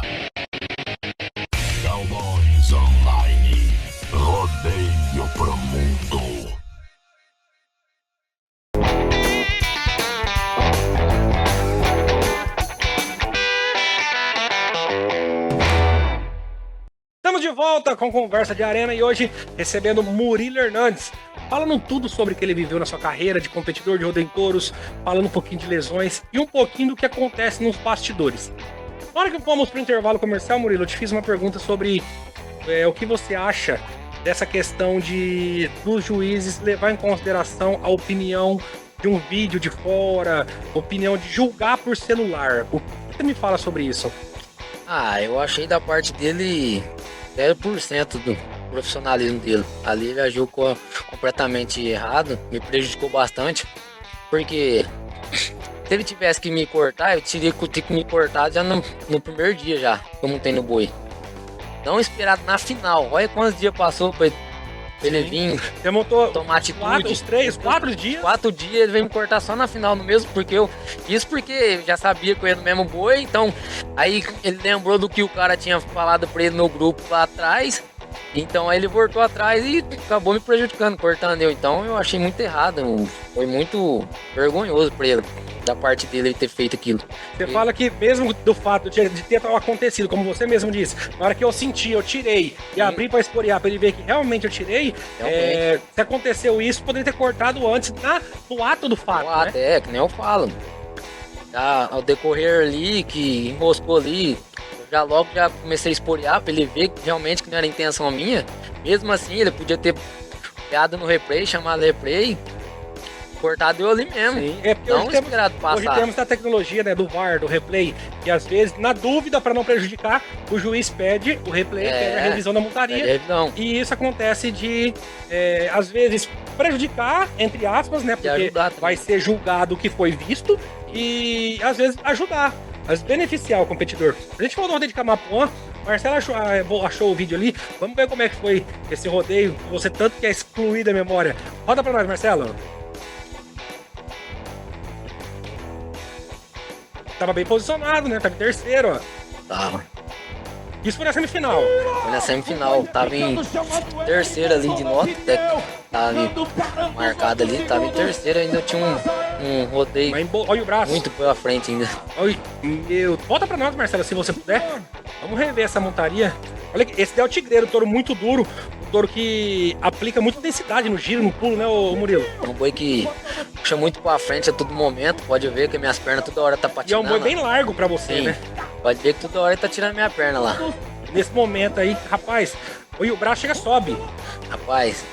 Cowboys Online. Rodeio pro mundo. Estamos de volta com Conversa de Arena e hoje recebendo Murilo Hernandes, falando tudo sobre o que ele viveu na sua carreira de competidor de rodeio em touros, falando um pouquinho de lesões e um pouquinho do que acontece nos bastidores. Na hora que fomos para o intervalo comercial, Murilo, eu te fiz uma pergunta sobre o que você acha dessa questão dos juízes levar em consideração a opinião de um vídeo de fora, opinião de julgar por celular. O que você me fala sobre isso? Eu achei da parte dele 0% do profissionalismo dele. Ali ele agiu completamente errado, me prejudicou bastante, porque se ele tivesse que me cortar, eu teria que me cortar já no primeiro dia já, como tem no boi. Não esperado na final. Olha quantos dias passou pra ele vir. Você montou tomar atitude. 4 dias? 4 dias ele veio me cortar só na final no mesmo, porque eu já sabia que eu ia no mesmo boi. Então, aí ele lembrou do que o cara tinha falado pra ele no grupo lá atrás. Então aí ele voltou atrás e acabou me prejudicando, cortando eu. Então eu achei muito errado. Foi muito vergonhoso pra ele, da parte dele ter feito aquilo. Você fala que mesmo do fato de ter acontecido, como você mesmo disse, na hora que eu senti, eu tirei e abri pra esporear, pra ele ver que realmente eu tirei, se aconteceu isso, poderia ter cortado antes no ato do fato, né? Que nem eu falo. Ao decorrer ali, que enroscou ali, logo comecei a esporear pra ele ver que realmente que não era intenção minha. Mesmo assim, ele podia ter pegado no replay, chamado replay, cortado eu ali mesmo. Sim, não esperado passar. Hoje temos a tecnologia, né, do VAR, do replay, que às vezes, na dúvida, para não prejudicar, o juiz pede o replay, pede a revisão da montaria. E isso acontece de, às vezes, prejudicar, entre aspas, né, porque vai ser julgado o que foi visto, e às vezes ajudar, mas beneficiar o competidor. A gente falou do rodeio de Camapuã, Marcelo achou o vídeo ali, vamos ver como é que foi esse rodeio, que você tanto quer excluir da memória. Roda pra nós, Marcelo. Tava bem posicionado, né? Tava em terceiro, ó. Tava. Isso foi na semifinal. Foi na semifinal, tava em terceira ali de nota, até tava ali marcado ali, tava em terceira, ainda tinha um rodeio Olha o braço. muito pela frente ainda. Olha, volta pra nós, Marcelo, se você puder. Vamos rever essa montaria. Olha que esse daí é o tigreiro, touro muito duro. Um touro que aplica muita intensidade no giro, no pulo, né, ô Murilo? É um boi que puxa muito pra frente a todo momento, pode ver que minhas pernas toda hora tá E é patinando. um boi bem largo pra você, Sim, né? pode ver que toda hora ele tá tirando minha perna lá. Nesse momento aí, rapaz, olha, o braço chega, sobe. Rapaz,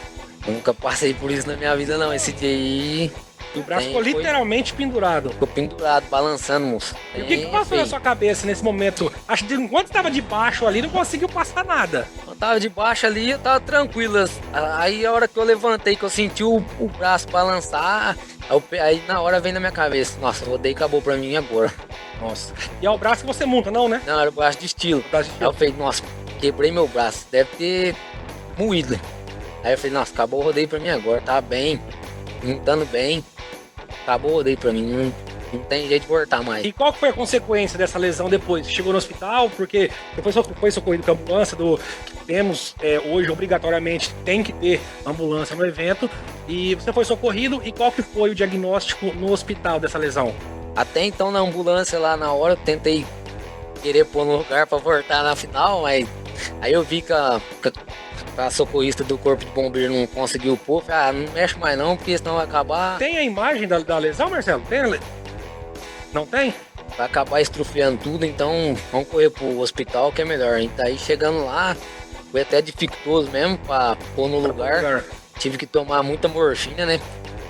eu nunca passei por isso na minha vida não, esse dia aí E o braço Tem, ficou foi. literalmente pendurado. ficou pendurado, balançando, moço. E o que passou na sua cabeça nesse momento? Acho que enquanto estava debaixo ali, não conseguiu passar nada. Eu tava de baixo ali, eu tava tranquilo. Aí a hora que eu levantei, que eu senti o braço balançar, aí na hora vem na minha cabeça, nossa, o rodeio acabou pra mim agora. Nossa. E é o braço que você monta, não, né? Não, era o braço de estilo. Braço de Aí eu estilo. falei, nossa, quebrei meu braço, deve ter moído. Aí eu falei, nossa, acabou o rodeio pra mim agora, tá bem, montando bem. Acabou o rodeio pra mim, não tem jeito de voltar mais. E qual que foi a consequência dessa lesão depois? Chegou no hospital, porque depois foi socorrido com a ambulância temos hoje obrigatoriamente tem que ter ambulância no evento, e você foi socorrido, e qual que foi o diagnóstico no hospital dessa lesão? Até então na ambulância lá na hora eu tentei querer pôr no lugar pra voltar na final, mas aí eu vi que a socorrista do corpo de bombeiro não conseguiu pôr. Falei, não mexe mais não, porque senão vai acabar, Tem a imagem da lesão, Marcelo? Tem? Não tem? vai acabar estrufiando tudo, então vamos correr pro hospital que é melhor. Então aí chegando lá, foi até dificultoso mesmo pra pôr no lugar. Tive que tomar muita morfina, né?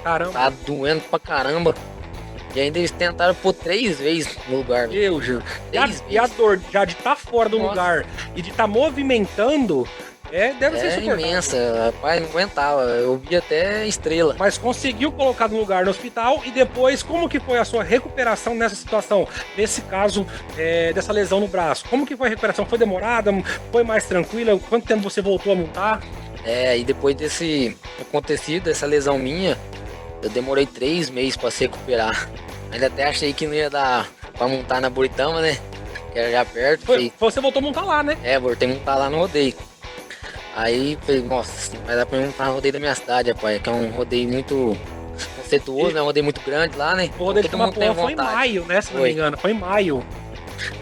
Caramba. Tá doendo pra caramba. E ainda eles tentaram pôr 3 vezes no lugar. Meu Deus. Três E a vezes. dor já de estar fora do Nossa. lugar e de estar movimentando, deve ser É insuportável. imensa, rapaz, não aguentava. Eu vi até estrela. Mas conseguiu colocar no lugar no hospital, e depois, como que foi a sua recuperação nessa situação? Nesse caso, dessa lesão no braço. Como que foi a recuperação? Foi demorada? Foi mais tranquila? Quanto tempo você voltou a montar? E depois desse acontecido, dessa lesão minha, eu demorei 3 meses pra se recuperar. Ainda até achei que não ia dar pra montar na Buritama, né? Que era já perto. Você voltou a montar lá, né? Voltei a montar lá no rodeio. Aí falei, nossa, vai dar pra montar no rodeio da minha cidade, rapaz. Que é um rodeio muito conceituoso, né? Um rodeio muito grande lá, né? O rodeio de Todo mundo tem Camapuã foi em vontade. maio, né? Se não me Foi. engano, foi em maio.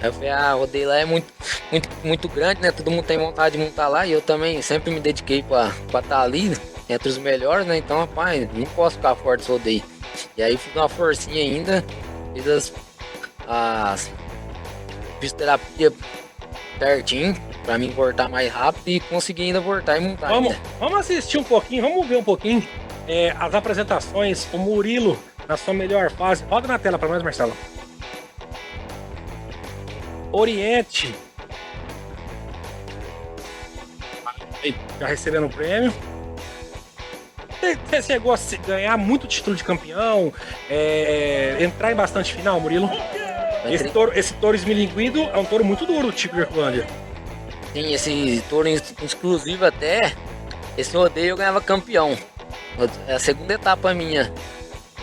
Aí eu falei, o rodeio lá é muito grande, né? Todo mundo tem vontade de montar lá. E eu também sempre me dediquei pra estar ali, né? Entre os melhores, né? Então, rapaz, não posso ficar fora desse rodeio. E aí fiz uma forcinha ainda, fiz as fisioterapia certinho, pra mim voltar mais rápido e conseguir ainda voltar e montar ainda. Vamos assistir um pouquinho, vamos ver um pouquinho as apresentações, o Murilo na sua melhor fase. Roda na tela pra nós, Marcelo. Oriente. Aí, já recebendo o prêmio. Você chegou a ganhar muito título de campeão, entrar em bastante final, Murilo? Esse touro esmilinguido é um touro muito duro, tipo de Herculândia. Sim, esse touro exclusivo até, esse rodeio eu ganhava campeão. É a segunda etapa minha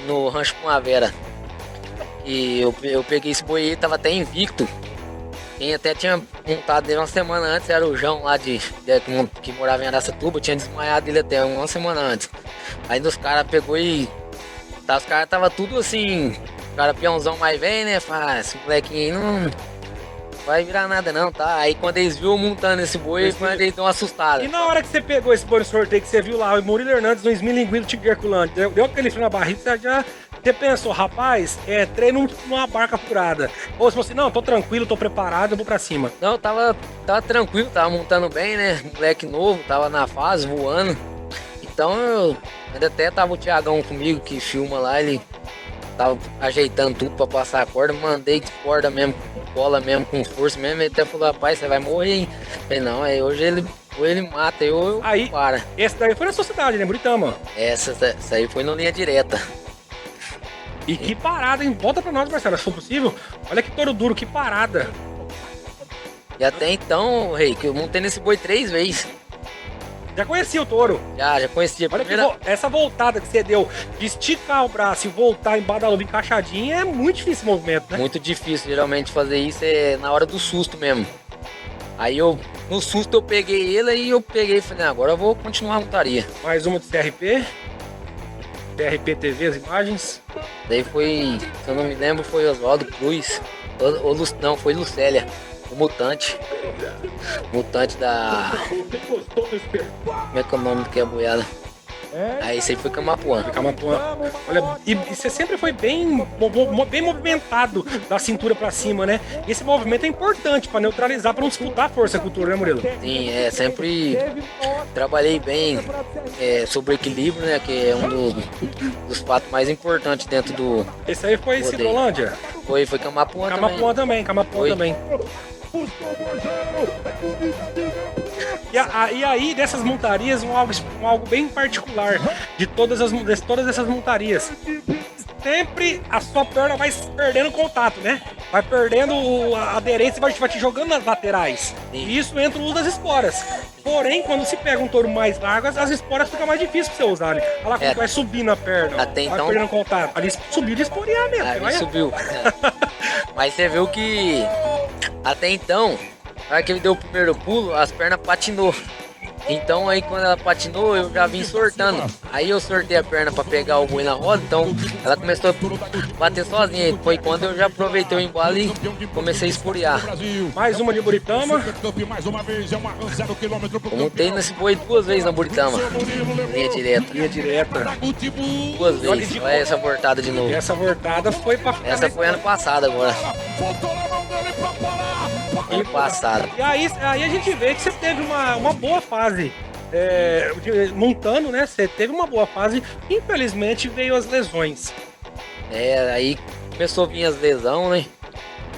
no Rancho Primavera. E eu peguei esse boi aí, tava até invicto. Quem até tinha montado ele uma semana antes era o João lá que morava em Araçatuba. Eu tinha desmaiado ele até uma semana antes. Aí os caras pegou e os caras tava tudo assim, o cara peãozão mais velho, né? Fala, esse molequinho aí não vai virar nada não, tá? Aí quando eles viram montando esse boi, eles deu uma assustada. E na hora que você pegou esse boi no sorteio, que você viu lá o Murilo Hernandes no esmilinguido tipo de Herculândia, deu aquele frio na barriga, você pensou, rapaz, treino numa barca furada. Ou se você, não, tô tranquilo, tô preparado, eu vou pra cima. Não, tava tranquilo, tava montando bem, né? Moleque novo, tava na fase, voando. Então eu ainda até tava o Thiagão comigo que filma lá, ele tava ajeitando tudo pra passar a corda, mandei de corda mesmo, bola mesmo, com força mesmo, ele até falou, rapaz, você vai morrer, hein? Falei, não, hoje ele mata, eu Aí, para. Esse daí foi na sua cidade, né, Buritama? Essa aí foi na linha direta. E que parada, hein? Volta pra nós, Marcelo, se for possível. Olha que touro duro, que parada. E até então, Rei, que eu montei nesse boi 3 vezes. Já conhecia o touro. Já conhecia. Olha que essa voltada que você deu de esticar o braço e voltar embaixo da luva encaixadinha é muito difícil esse movimento, né? Muito difícil, geralmente, fazer isso é na hora do susto mesmo. Aí no susto eu peguei ele e eu peguei e falei, agora eu vou continuar a montaria. Mais uma de CRP. CRP TV, as imagens. Daí foi, se eu não me lembro, foi Oswaldo Cruz. Não, foi Lucélia, o Mutante. Mutante da... Como é que é o nome que é a boiada? Aí esse aí foi Camapuã. Camapuã. Olha, e você sempre foi bem movimentado da cintura pra cima, né? E esse movimento é importante pra neutralizar, pra não disputar a força com o touro, né, Murilo? Sim, sempre trabalhei bem sobre equilíbrio, né? Que é um dos fatos mais importantes dentro do... Esse aí foi Cidrolândia? Foi Camapuã também. Camapuã também. E aí, dessas montarias, algo bem particular de todas essas montarias. Sempre a sua perna vai perdendo contato, né? Vai perdendo a aderência e vai te jogando nas laterais. E isso entra o uso das esporas. Porém, quando se pega um touro mais largo, as esporas ficam mais difíceis pra você usar, né? Olha lá como vai subindo a perna, até vai então, perdendo contato. Ali subiu de esporear mesmo. Ali subiu. Mas você viu que até então, na hora que ele deu o primeiro pulo, as pernas patinou. Então aí quando ela patinou, eu já vim sortando. Aí eu sortei a perna pra pegar o boi na roda, então ela começou a bater sozinha. Foi quando eu já aproveitei o embalo e comecei a esporear. Mais uma de Buritama. Eu montei nesse boi 2 vezes na Buritama. Linha direta. 2 vezes. Olha essa voltada de novo. Essa voltada foi pra... Essa foi ano passado agora. Ano passado. E aí a gente vê que você teve uma boa fase montando, né? Você teve uma boa fase. Infelizmente veio as lesões. Aí começou a vir as lesões, né?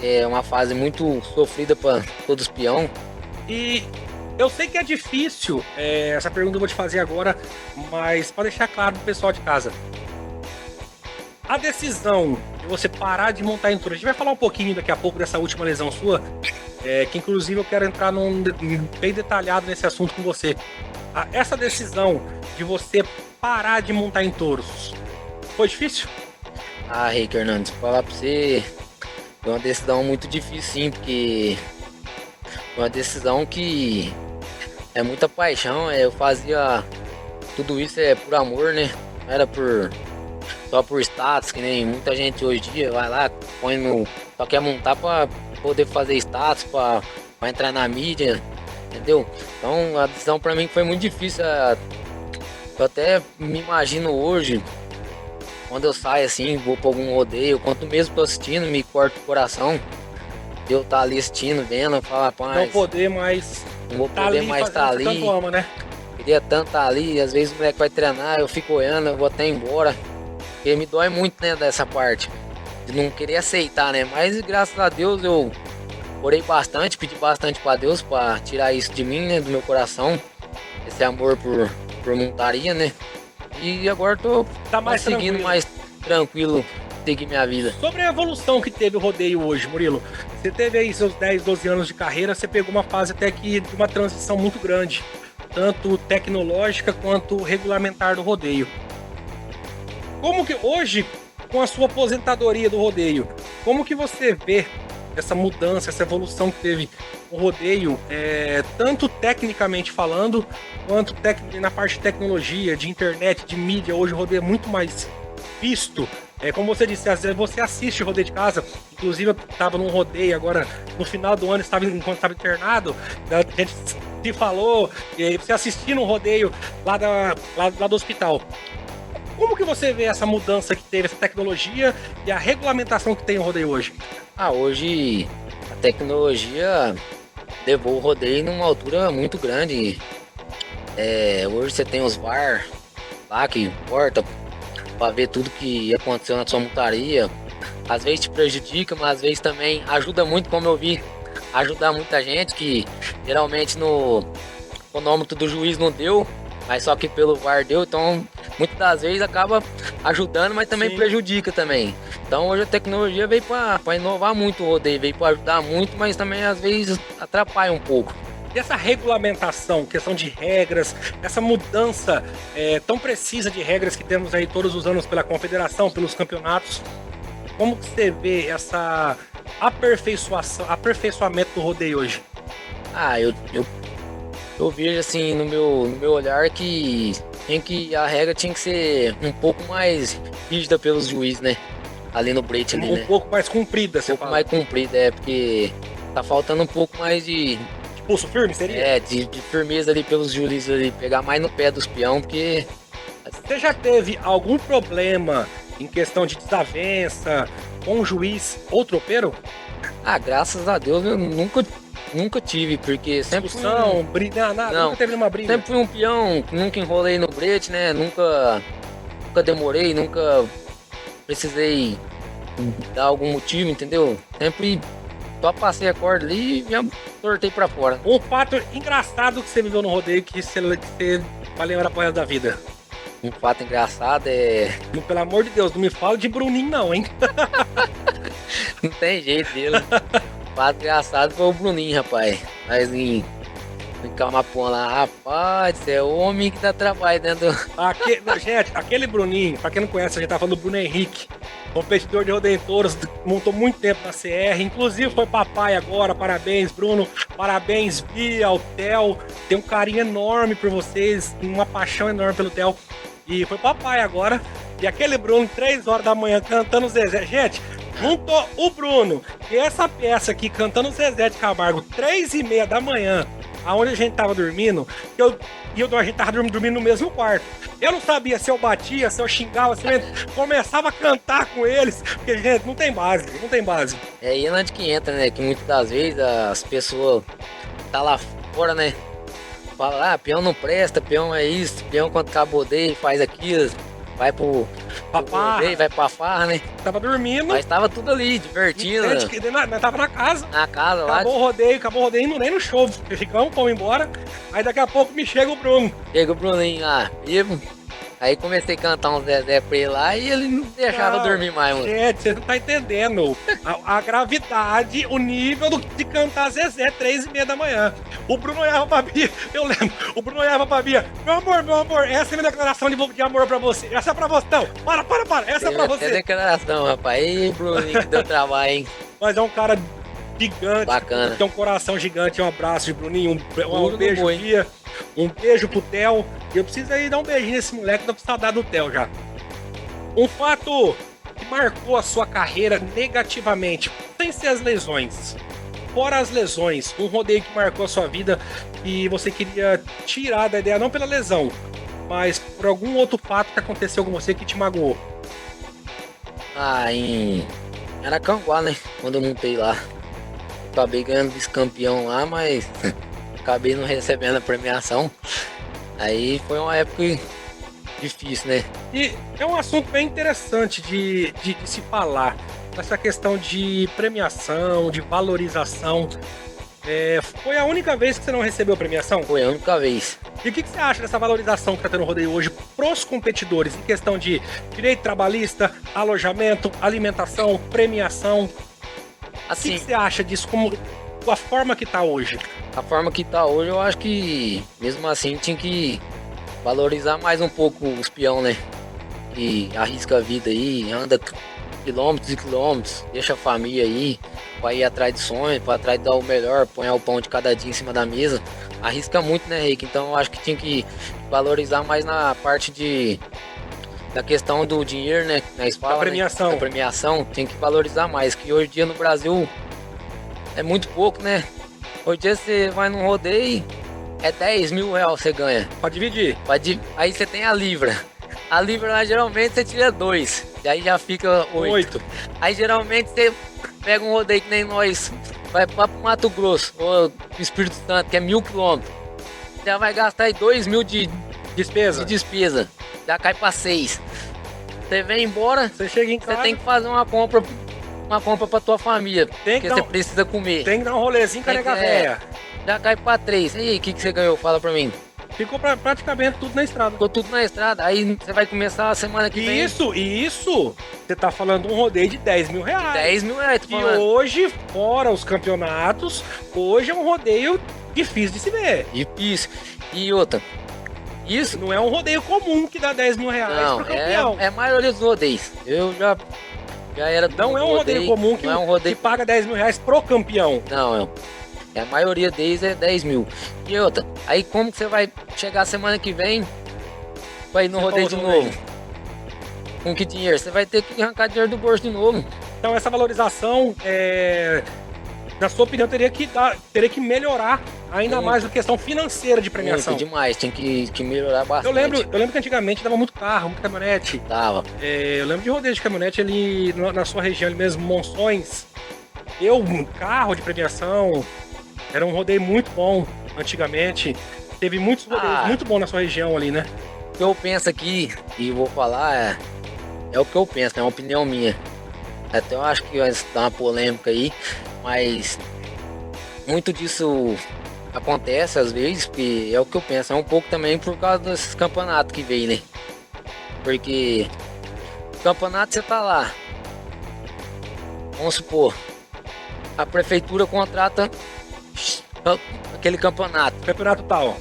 É uma fase muito sofrida para todos os peão. E eu sei que é difícil, essa pergunta eu vou te fazer agora, mas para deixar claro pro pessoal de casa. A decisão de você parar de montar em touro, a gente vai falar um pouquinho daqui a pouco dessa última lesão sua, que inclusive eu quero entrar bem detalhado nesse assunto com você. Essa decisão de você parar de montar em touros, foi difícil? Rick Hernandes, falar pra você, foi uma decisão muito difícil sim, porque foi uma decisão que é muita paixão, eu fazia tudo isso por amor, né? Não era só por status, que nem muita gente hoje em dia vai lá, só quer montar pra poder fazer status, pra entrar na mídia, entendeu? Então a decisão pra mim foi muito difícil. Eu até me imagino hoje, quando eu saio assim, vou pra algum rodeio, quanto mesmo tô assistindo, me corta o coração. Eu tá ali assistindo, vendo, falar, rapaz, não poder mais. Não vou poder mais estar ali. Tanto ama, né? Queria tanto estar ali, às vezes o moleque vai treinar, eu fico olhando, eu vou até embora. Porque me dói muito, né, dessa parte. De não querer aceitar, né? Mas graças a Deus eu orei bastante, pedi bastante pra Deus pra tirar isso de mim, né? Do meu coração. Esse amor por montaria, né? E agora tô conseguindo mais tranquilo seguir minha vida. Sobre a evolução que teve o rodeio hoje, Murilo, você teve aí seus 10, 12 anos de carreira, você pegou uma fase até que de uma transição muito grande, tanto tecnológica quanto regulamentar do rodeio. Como que hoje, com a sua aposentadoria do rodeio, como que você vê essa mudança, essa evolução que teve o rodeio, tanto tecnicamente falando, quanto na parte de tecnologia, de internet, de mídia? Hoje o rodeio é muito mais visto. Como você disse, às vezes você assiste o rodeio de casa. Inclusive eu estava num rodeio agora, no final do ano, enquanto estava internado, a gente se falou, e aí você assistindo um rodeio lá do hospital. Como que você vê essa mudança que teve, essa tecnologia e a regulamentação que tem o rodeio hoje? Hoje a tecnologia levou o rodeio numa altura muito grande. Hoje você tem os VAR lá que importa para ver tudo que aconteceu na sua montaria. Às vezes te prejudica, mas às vezes também ajuda muito, como eu vi, ajudar muita gente que geralmente no cronômetro do juiz não deu, mas só que pelo VAR deu, então muitas das vezes acaba ajudando, mas também prejudica também. Então hoje a tecnologia veio para inovar muito o rodeio, veio para ajudar muito, mas também às vezes atrapalha um pouco. E essa regulamentação, questão de regras, essa mudança tão precisa de regras que temos aí todos os anos pela confederação, pelos campeonatos, como que você vê essa aperfeiçoamento do rodeio hoje? Ah, eu vejo assim no meu olhar que a regra tinha que ser um pouco mais rígida pelos juízes, né? Ali no break ali, Um né? pouco mais comprida, Um você pouco fala. mais comprida, porque tá faltando um pouco mais de Pulso firme, seria? de firmeza ali pelos juízes ali, pegar mais no pé dos peão, porque Você já teve algum problema em questão de desavença com o juiz ou tropeiro? graças a Deus eu nunca tive, porque sempre Discussão, briga, nada, Não. nunca teve nenhuma briga. sempre fui um peão, nunca enrolei no brete, né? Nunca demorei, nunca precisei dar algum motivo, entendeu? Sempre só passei a corda ali e já tortei pra fora. Um fato engraçado que você viveu no rodeio que você vai lembrar pro resto da vida. Um fato engraçado é. Não, pelo amor de Deus, não me fala de Bruninho não, hein? Não tem jeito dele. Um fato engraçado foi o Bruninho, rapaz. Mas em Camapuã lá, rapaz, você é o homem que dá trabalho dentro do. Gente, aquele Bruninho, pra quem não conhece, a gente tá falando do Bruno Henrique, competidor de rodeio em touros, montou muito tempo na CR, inclusive foi papai agora, parabéns Bruno, parabéns Bia, o Theo, tem um carinho enorme por vocês, uma paixão enorme pelo Theo, e foi papai agora, e aquele Bruno, 3 horas da manhã, cantando Zezé, gente, juntou o Bruno e essa peça aqui, cantando Zezé de Camargo, 3h30 da manhã, aonde a gente tava dormindo, a gente tava dormindo no mesmo quarto. Eu não sabia se eu batia, se eu xingava, se eu começava a cantar com eles, porque, gente, não tem base. É aí onde que entra, né? Que muitas das vezes as pessoas tá lá fora, né? Fala, peão não presta, peão é isso, peão quando cabodeia faz aquilo, vai pro rodeio, vai pra farra, né? Tava dormindo. Mas tava tudo ali, divertindo. Nós tava na casa. Na casa lá. Acabou o rodeio, nem no show. Ficamos, fomos embora. Aí daqui a pouco me chega o Bruno. Chega o Bruninho lá, vivo. Aí comecei a cantar um Zezé pra ele lá e ele não deixava eu dormir mais, mano. Gente, você não tá entendendo a gravidade, o nível de cantar Zezé 3h30 da manhã. O Bruno olhava pra Bia, eu lembro, o Bruno olhava pra Bia, meu amor, essa é minha declaração de amor pra você. Essa é pra você, não, para, essa é pra É você. declaração, rapaz. Aí, Bruninho, que deu trabalho, hein? Mas é um cara gigante, Bacana. tem um coração gigante, um abraço de Bruninho, um Tudo beijo, bom, hein? Bia, um beijo pro Theo. Eu preciso aí dar um beijinho nesse moleque, tô com saudade do Theo já. Um fato que marcou a sua carreira negativamente, sem ser as lesões. Fora as lesões, um rodeio que marcou a sua vida e você queria tirar da ideia, não pela lesão, mas por algum outro fato que aconteceu com você que te magoou. Em Aracanguá, né? Quando eu montei lá. Acabei ganhando vice-campeão lá, mas acabei não recebendo a premiação. Aí foi uma época difícil, né? E é um assunto bem interessante de se falar. Essa questão de premiação, de valorização. Foi a única vez que você não recebeu premiação? Foi a única vez. E o que você acha dessa valorização que está tendo no rodeio hoje pros competidores? Em questão de direito trabalhista, alojamento, alimentação, premiação. O Assim, que você acha disso como a forma que tá hoje? a forma que tá hoje, eu acho que mesmo assim tinha que valorizar mais um pouco os peão, né? Que arrisca a vida aí, anda quilômetros e quilômetros, deixa a família aí, vai ir atrás de sonho, vai atrás de dar o melhor, põe o pão de cada dia em cima da mesa. Arrisca muito, né, Rick? Então eu acho que tinha que valorizar mais na parte da questão do dinheiro, né? Nós fala, Da premiação. Né? Da premiação, tem que valorizar mais, que hoje em dia no Brasil é muito pouco, né? Hoje em dia você vai num rodeio, é 10 mil reais você ganha. Pode dividir. Aí você tem a livra. A livra lá geralmente você tira 2, e aí já fica 8. Aí geralmente você pega um rodeio que nem nós, vai lá pro Mato Grosso, ou pro Espírito Santo, que é 1000 quilômetros. Já vai gastar aí 2 mil de Despesa. despesa. Já cai pra 6. Você vem embora, Você chega em você casa, tem que fazer uma compra pra tua família, Tem que porque dar você um- precisa comer. tem que dar um rolezinho com a Tem que- nega véia. Já cai pra 3. E aí, o que você ganhou? Fala pra mim. Ficou praticamente tudo na estrada. Ficou tudo na estrada. Aí você vai começar a semana que vem. Isso, você tá falando de um rodeio de 10 mil reais. 10 mil reais, tô E falando. hoje, fora os campeonatos, hoje é um rodeio difícil de se ver. Difícil. E outra. Isso Não é um rodeio comum que dá 10 mil reais não, pro campeão. é a maioria dos rodeios. Eu já era. Não é um rodeio comum que, não é um rodeio. que paga 10 mil reais pro campeão. Não, E a maioria deles é 10 mil. E outra, aí como que você vai chegar semana que vem pra ir no rodeio de novo? Com que dinheiro? Você vai ter que arrancar dinheiro do bolso de novo. Então essa valorização, na sua opinião, teria que melhorar ainda mais a questão financeira de premiação. Muito demais, tem que melhorar bastante. Eu lembro que antigamente dava muito carro, muita caminhonete. Dava. Eu lembro de rodeio de caminhonete ali na sua região, ali mesmo, Monções. Um carro de premiação, era um rodeio muito bom antigamente. Teve muitos rodeios muito bons na sua região ali, né? O que eu penso aqui, e vou falar, é o que eu penso, é uma opinião minha. Até eu acho que vai dar uma polêmica aí, mas muito disso acontece às vezes, porque é o que eu penso, é um pouco também por causa desses campeonatos que veio, né? Porque campeonato você tá lá, vamos supor, a prefeitura contrata aquele campeonato. Campeonato tal.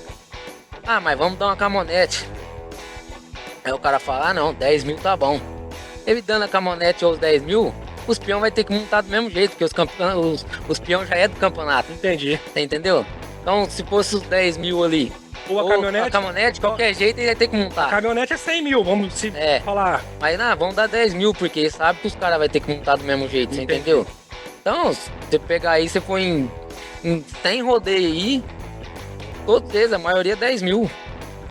Mas vamos dar uma caminhonete. Aí o cara fala, não, 10 mil tá bom. Ele dando a caminhonete aos 10 mil, os peão vai ter que montar do mesmo jeito, porque os peão já é do campeonato. Entendi. Você entendeu? Então, se fosse os 10 mil ali, ou a caminhonete, de qualquer jeito ele vai ter que montar. A caminhonete é 100 mil, vamos falar. Mas não, vamos dar 10 mil, porque sabe que os caras vão ter que montar do mesmo jeito, você entendeu? Então, se você pegar aí, você foi em 100 rodeio aí, todos eles, a maioria 10 mil.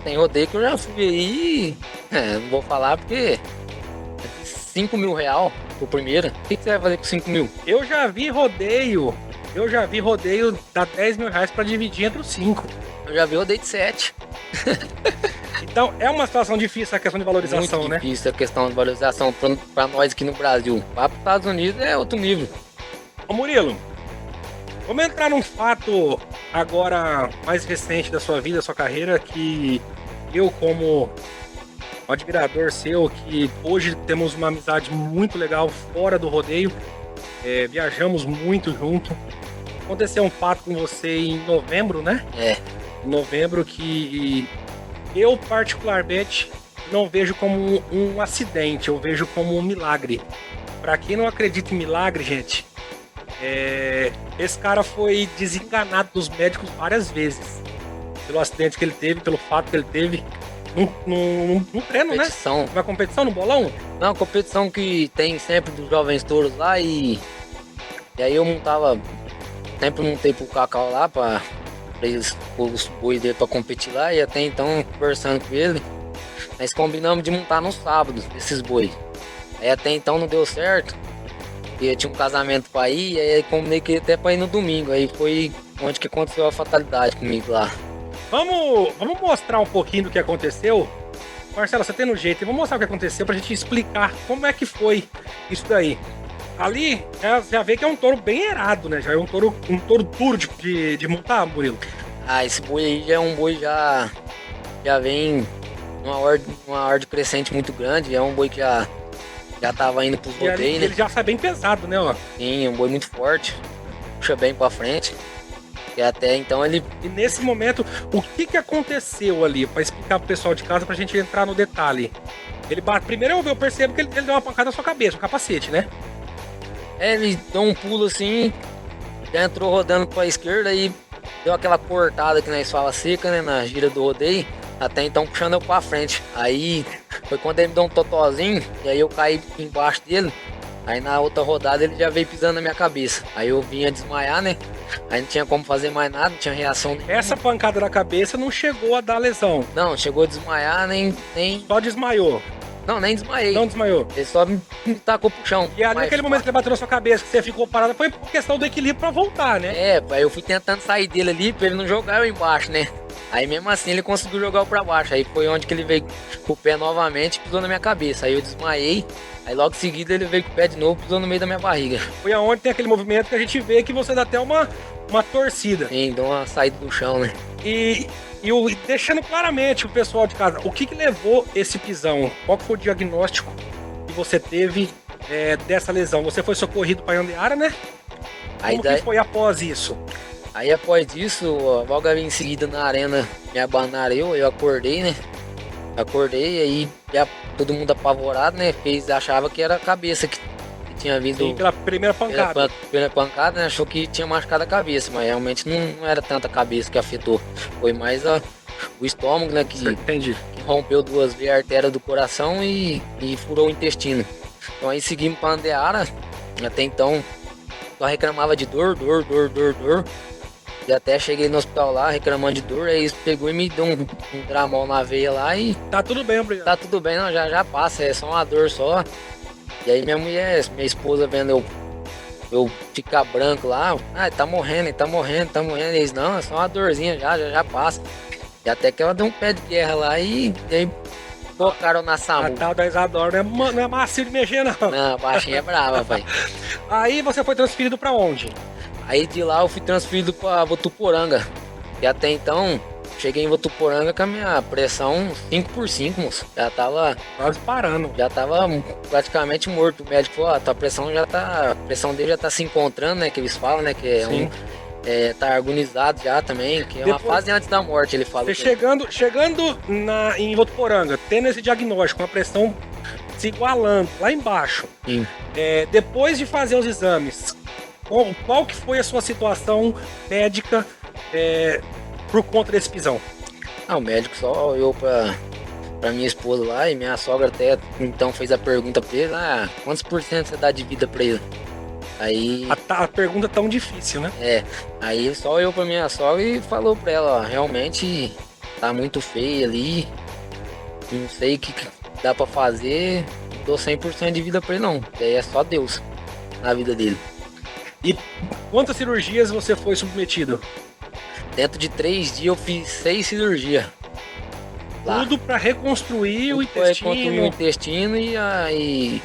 Tem rodeio que eu já fui aí, não vou falar porque 5 mil real o primeiro. O que você vai fazer com 5 mil? Eu já vi rodeio dar 10 mil reais pra dividir entre os 5. Eu já vi rodeio de 7. Então é uma situação difícil a questão de valorização, muito né? Difícil a questão de valorização pra nós aqui no Brasil. Lá pros Estados Unidos é outro nível. Ô Murilo, vamos entrar num fato agora mais recente da sua vida, da sua carreira, que eu, como admirador seu, que hoje temos uma amizade muito legal fora do rodeio, viajamos muito junto. Aconteceu um fato com você em novembro, né? Em novembro, que eu particularmente não vejo como um acidente, eu vejo como um milagre. Pra quem não acredita em milagre, gente, esse cara foi desenganado dos médicos várias vezes pelo acidente que ele teve, pelo fato que ele teve num treino, competição. Né? Uma competição no bolão? Não, competição que tem sempre dos jovens touros lá e aí eu sempre montei pro Cacau lá pra eles pôr os bois dele pra competir lá, e até então conversando com ele, nós combinamos de montar no sábado esses bois. Aí até então não deu certo. Eu tinha um casamento pra ir, aí combinei que até pra ir no domingo. Aí foi onde que aconteceu a fatalidade comigo lá. Vamos mostrar um pouquinho do que aconteceu? Marcelo, você tem no jeito, vamos mostrar o que aconteceu pra gente explicar como é que foi isso daí. Ali, já vê que é um touro bem errado, né? Já é um touro duro de montar, Murilo. Esse boi aí já é um boi já vem numa ordem crescente muito grande. É um boi que já tava indo pros rodeios, né? Ele já sai bem pesado, né? Ó. Sim, um boi muito forte, puxa bem pra frente. E até então ele... E nesse momento, o que aconteceu ali? Pra explicar pro pessoal de casa, pra gente entrar no detalhe. Ele bate... Primeiro eu percebo que ele deu uma pancada na sua cabeça, um capacete, né? Ele deu um pulo assim, já entrou rodando pra esquerda e deu aquela cortada que nós fala seca, né? Na gira do rodeio. Até então puxando eu pra frente. Aí foi quando ele me deu um totozinho, e aí eu caí embaixo dele. Aí na outra rodada ele já veio pisando na minha cabeça. Aí eu vinha desmaiar, né? Aí não tinha como fazer mais nada, não tinha reação nenhuma. Essa pancada na cabeça não chegou a dar lesão? Não, chegou a desmaiar, nem... Só desmaiou? Não, nem desmaiei. Não desmaiou? Ele só me tacou pro chão. E ali naquele momento que ele bateu na sua cabeça, que você ficou parado, foi por questão do equilíbrio pra voltar, né? Aí eu fui tentando sair dele ali pra ele não jogar eu embaixo, né? Aí mesmo assim ele conseguiu jogar eu pra baixo. Aí foi onde que ele veio com o pé novamente e pisou na minha cabeça. Aí eu desmaiei. Aí logo em seguida ele veio com o pé de novo e pisou no meio da minha barriga. Foi aonde tem aquele movimento que a gente vê que você dá até uma torcida. Sim, deu uma saída do chão, né? E deixando claramente o pessoal de casa, o que levou esse pisão? Qual que foi o diagnóstico que você teve dessa lesão? Você foi socorrido para Andeara, né? Como que foi após isso? Aí após isso, logo ali em seguida na arena me abanaram, eu acordei, né? Acordei, aí já todo mundo apavorado, né? Porque eles achavam que era a cabeça que tinha vindo Sim, pela primeira pancada. pela pancada, né? Achou que tinha machucado a cabeça, mas realmente não era tanta cabeça que afetou. Foi mais o estômago, né? Entendi. Que rompeu 2 vezes a artéria do coração e furou o intestino. Então aí seguimos pra Andeara. Até então só reclamava de dor. E até cheguei no hospital lá reclamando de dor. Aí eles pegou e me deu um Dramol na veia lá e Tá tudo bem, obrigado. tá tudo bem, não, já passa, é só uma dor só. E aí minha esposa vendo eu ficar branco lá, tá morrendo. Eles, não, é só uma dorzinha, já passa. E até que ela deu um pé de guerra lá e aí colocaram na A SAMU. tal da Isadora não é macio de mexer, não. Não, a baixinha é brava, pai. Aí você foi transferido pra onde? Aí de lá eu fui transferido pra Votuporanga. E até então, cheguei em Votuporanga com a minha pressão 5x5, moço. Quase parando. Já tava praticamente morto. O médico falou, a pressão a pressão dele já tá se encontrando, né? Que eles falam, né? Que tá agonizado já também, que é uma fase antes da morte, ele fala. Você chegando em Votuporanga, tendo esse diagnóstico, com a pressão se igualando lá embaixo. Sim. Depois de fazer os exames, qual que foi a sua situação médica por conta desse pisão? O médico só olhou pra minha esposa lá e minha sogra até então fez a pergunta pra ele, quantos por cento você dá de vida pra ele? Aí... A pergunta tão difícil, né? Aí só olhou pra minha sogra e falou pra ela, realmente tá muito feio ali, não sei o que dá pra fazer, não dou 100% de vida pra ele não, daí é só Deus na vida dele. E quantas cirurgias você foi submetido? Dentro de 3 dias eu fiz 6 cirurgias. Tudo pra reconstruir o Reconstruir o intestino e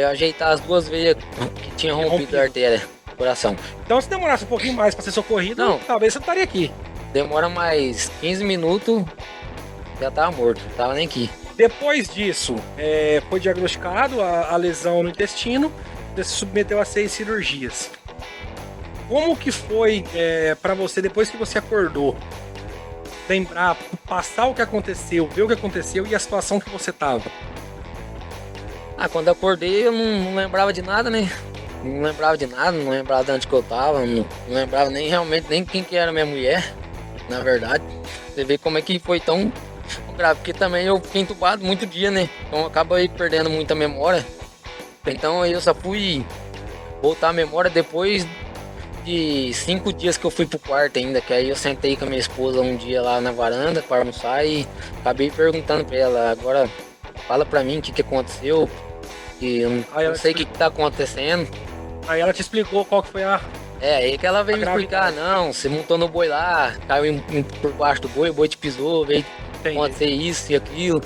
ajeitar as 2 veias que tinham rompido a artéria do coração. Então se demorasse um pouquinho mais pra ser socorrido, Não. talvez você estaria aqui. Demora mais 15 minutos, já tava morto, não tava nem aqui. Depois disso, foi diagnosticado a lesão no intestino, você se submeteu a 6 cirurgias. Como que foi pra você, depois que você acordou, lembrar, passar o que aconteceu, ver o que aconteceu e a situação que você tava? Quando eu acordei eu não lembrava de nada, né? Não lembrava de nada, não lembrava de onde que eu tava, não lembrava realmente nem quem que era minha mulher, na verdade. Você vê como é que foi tão grave, porque também eu fiquei entubado muito dia, né? Então eu acabo aí perdendo muita memória. Então eu só fui voltar a memória depois de 5 dias que eu fui pro quarto ainda, que aí eu sentei com a minha esposa um dia lá na varanda para almoçar e acabei perguntando pra ela, agora fala pra mim o que aconteceu, que eu não sei o que tá acontecendo. Aí ela te explicou qual que foi aí que ela veio me explicar, não, você montou no boi lá, caiu por baixo do boi, o boi te pisou, veio acontecer isso e aquilo.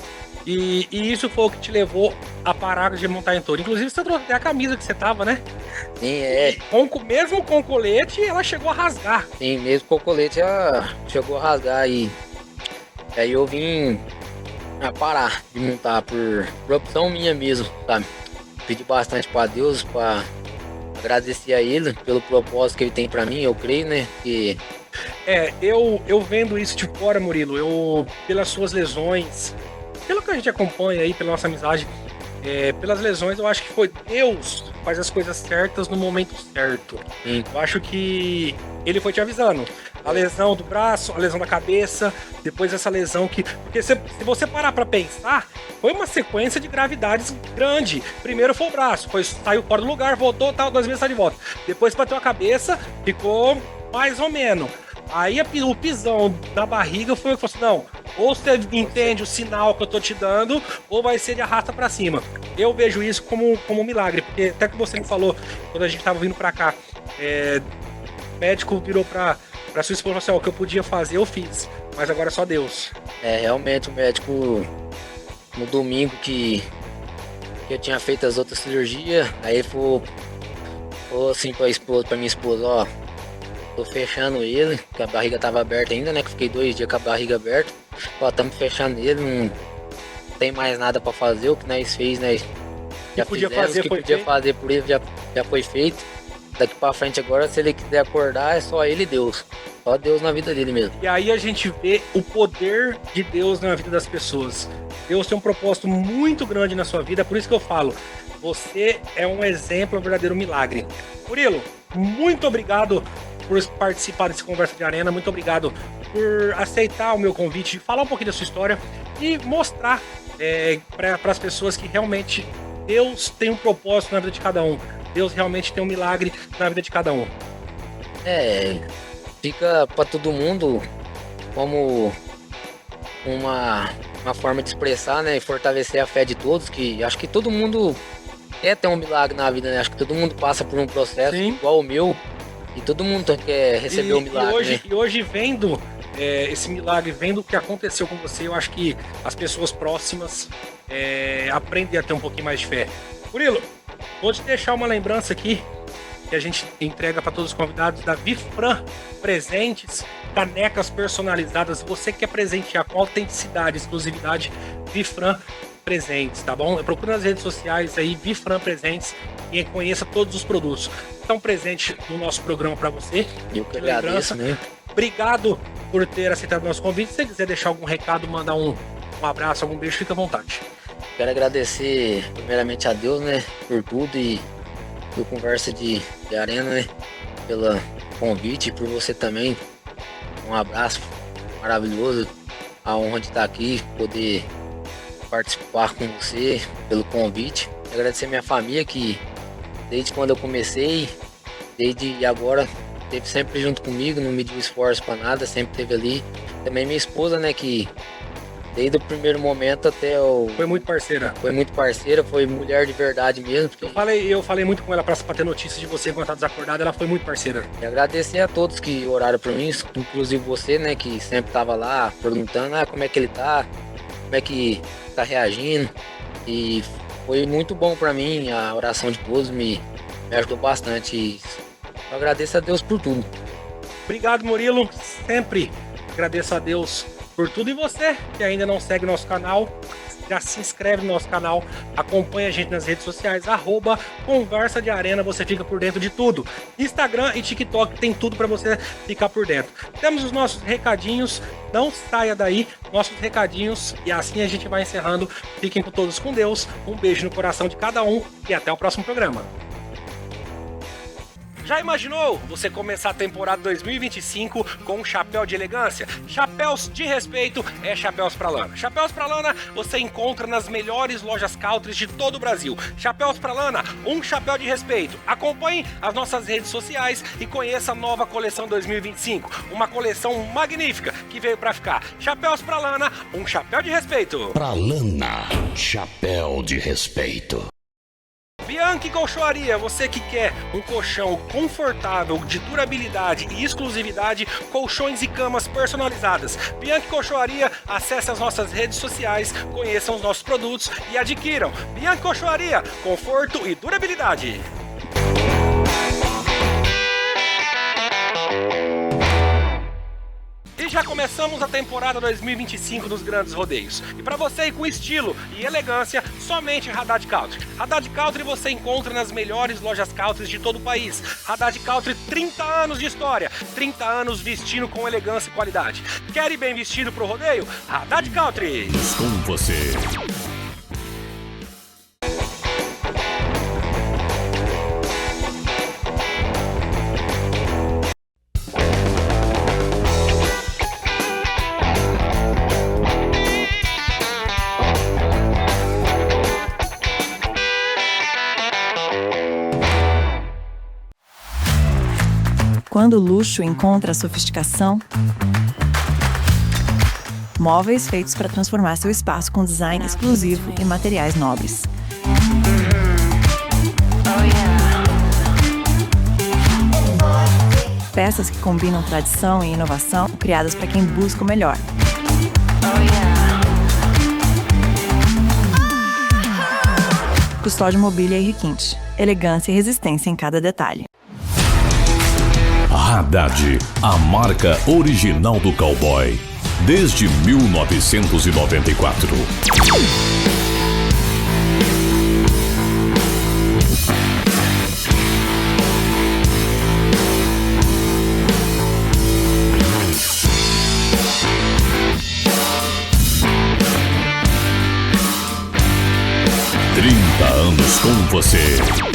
E isso foi o que te levou a parar de montar em touro. Inclusive você trouxe até a camisa que você tava, né? Sim, Mesmo com o colete, ela chegou a rasgar. Sim, mesmo com o colete ela chegou a rasgar e aí eu vim a parar de montar por opção minha mesmo, sabe? Pedi bastante pra Deus, pra agradecer a ele pelo propósito que ele tem pra mim, eu creio, né? Que... eu vendo isso de fora, Murilo, pelas suas lesões, pelo que a gente acompanha aí, pela nossa amizade, pelas lesões, eu acho que foi Deus faz as coisas certas no momento certo. Eu acho que ele foi te avisando. A lesão do braço, a lesão da cabeça, depois essa lesão que... Porque se você parar pra pensar, foi uma sequência de gravidades grande. Primeiro foi o braço, saiu fora do lugar, voltou, tal, 2 vezes, tá de volta. Depois bateu a cabeça, ficou mais ou menos. Aí o pisão da barriga foi o que falou assim, não, ou você entende o sinal que eu tô te dando, ou vai ser de arrasta pra cima. Eu vejo isso como um milagre, porque até que você me falou, quando a gente tava vindo pra cá, o médico virou pra sua esposa e falou assim, o que eu podia fazer eu fiz, mas agora é só Deus. Realmente o médico, no domingo que eu tinha feito as outras cirurgias, aí ele falou assim pra minha esposa, tô fechando ele, que a barriga tava aberta ainda, né? Que fiquei 2 dias com a barriga aberta. Estamos fechando ele, não tem mais nada pra fazer. O que nós fez, nós já fizemos, o que podia fazer por ele já foi feito. Daqui pra frente agora, se ele quiser acordar, é só ele e Deus. Só Deus na vida dele mesmo. E aí a gente vê o poder de Deus na vida das pessoas. Deus tem um propósito muito grande na sua vida, por isso que eu falo, você é um exemplo, um verdadeiro milagre. Murilo, muito obrigado por participar desse Conversa de Arena, muito obrigado por aceitar o meu convite, falar um pouquinho da sua história e mostrar para as pessoas que realmente Deus tem um propósito na vida de cada um. Deus realmente tem um milagre na vida de cada um. Fica para todo mundo como uma forma de expressar, né, e fortalecer a fé de todos, que acho que todo mundo quer ter um milagre na vida, né? Acho que todo mundo passa por um processo igual o meu e todo mundo quer receber o milagre. E hoje vendo esse milagre, vendo o que aconteceu com você, eu acho que as pessoas próximas aprendem a ter um pouquinho mais de fé. Murilo, vou te deixar uma lembrança aqui que a gente entrega para todos os convidados da Vifran Presentes, canecas personalizadas. Você quer presentear com autenticidade, exclusividade, Vifran Presentes, tá bom? Procura nas redes sociais aí, Vifran Presentes, e conheça todos os produtos. Então, presente do nosso programa para você. Eu que agradeço, né? Obrigado por ter aceitado o nosso convite. Se você quiser deixar algum recado, mandar um abraço, algum beijo, fica à vontade. Quero agradecer primeiramente a Deus, né, por tudo e do Conversa de Arena, né, pelo convite, e por você também. Um abraço maravilhoso, a honra de estar aqui, poder participar com você, pelo convite. Agradecer a minha família que desde quando eu comecei, desde agora, esteve sempre junto comigo, não mediu esforço para nada, sempre esteve ali. Também minha esposa, né, que desde o primeiro momento até o... Foi muito parceira. Foi muito parceira, foi mulher de verdade mesmo. Eu falei muito com ela pra ter notícias de você quando tá desacordada, ela foi muito parceira. E agradecer a todos que oraram por mim, inclusive você, né, que sempre tava lá perguntando como é que ele tá, como é que tá reagindo. E foi muito bom pra mim, a oração de todos me ajudou bastante. E eu agradeço a Deus por tudo. Obrigado, Murilo. Sempre agradeço a Deus por tudo. E você que ainda não segue nosso canal, já se inscreve no nosso canal, acompanha a gente nas redes sociais, @Conversa de Arena, você fica por dentro de tudo. Instagram e TikTok tem tudo para você ficar por dentro. Temos os nossos recadinhos, não saia daí, nossos recadinhos, e assim a gente vai encerrando. Fiquem com todos com Deus, um beijo no coração de cada um e até o próximo programa. Já imaginou você começar a temporada 2025 com um chapéu de elegância? Chapéus de respeito é Chapéus pra Lana. Chapéus pra Lana você encontra nas melhores lojas country de todo o Brasil. Chapéus pra Lana, um chapéu de respeito. Acompanhe as nossas redes sociais e conheça a nova coleção 2025. Uma coleção magnífica que veio pra ficar. Chapéus pra Lana, um chapéu de respeito. Pra Lana, chapéu de respeito. Bianchi Colchoaria, você que quer um colchão confortável, de durabilidade e exclusividade, colchões e camas personalizadas. Bianchi Colchoaria, acesse as nossas redes sociais, conheçam os nossos produtos e adquiram. Bianchi Colchoaria, conforto e durabilidade. E já começamos a temporada 2025 dos grandes rodeios. E para você ir com estilo e elegância, somente Haddad Country. Haddad Country você encontra nas melhores lojas country de todo o país. Haddad Country, 30 anos de história, 30 anos vestindo com elegância e qualidade. Quer ir bem vestido pro rodeio? Haddad Country. Com você. Quando o luxo encontra sofisticação, móveis feitos para transformar seu espaço com design exclusivo e materiais nobres. Peças que combinam tradição e inovação, criadas para quem busca o melhor. Custódio Mobília e Requinte. Elegância e resistência em cada detalhe. Haddad, a marca original do cowboy, desde 1994. anos com você.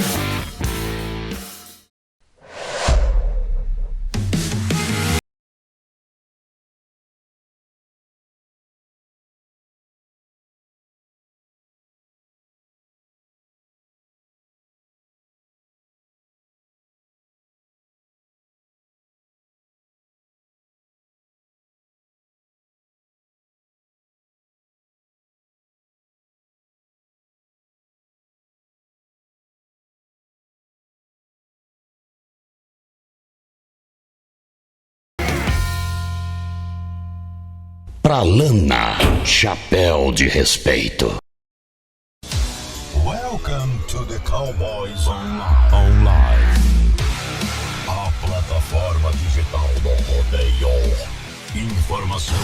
Pra Lana, chapéu de respeito. Welcome to the Cowboys Online. A plataforma digital do rodeio. Informação,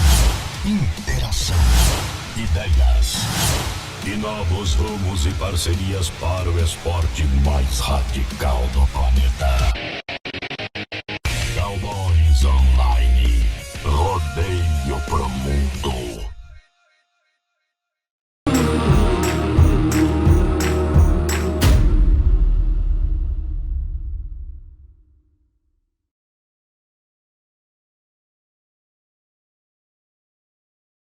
interação, ideias e novos rumos e parcerias para o esporte mais radical do planeta.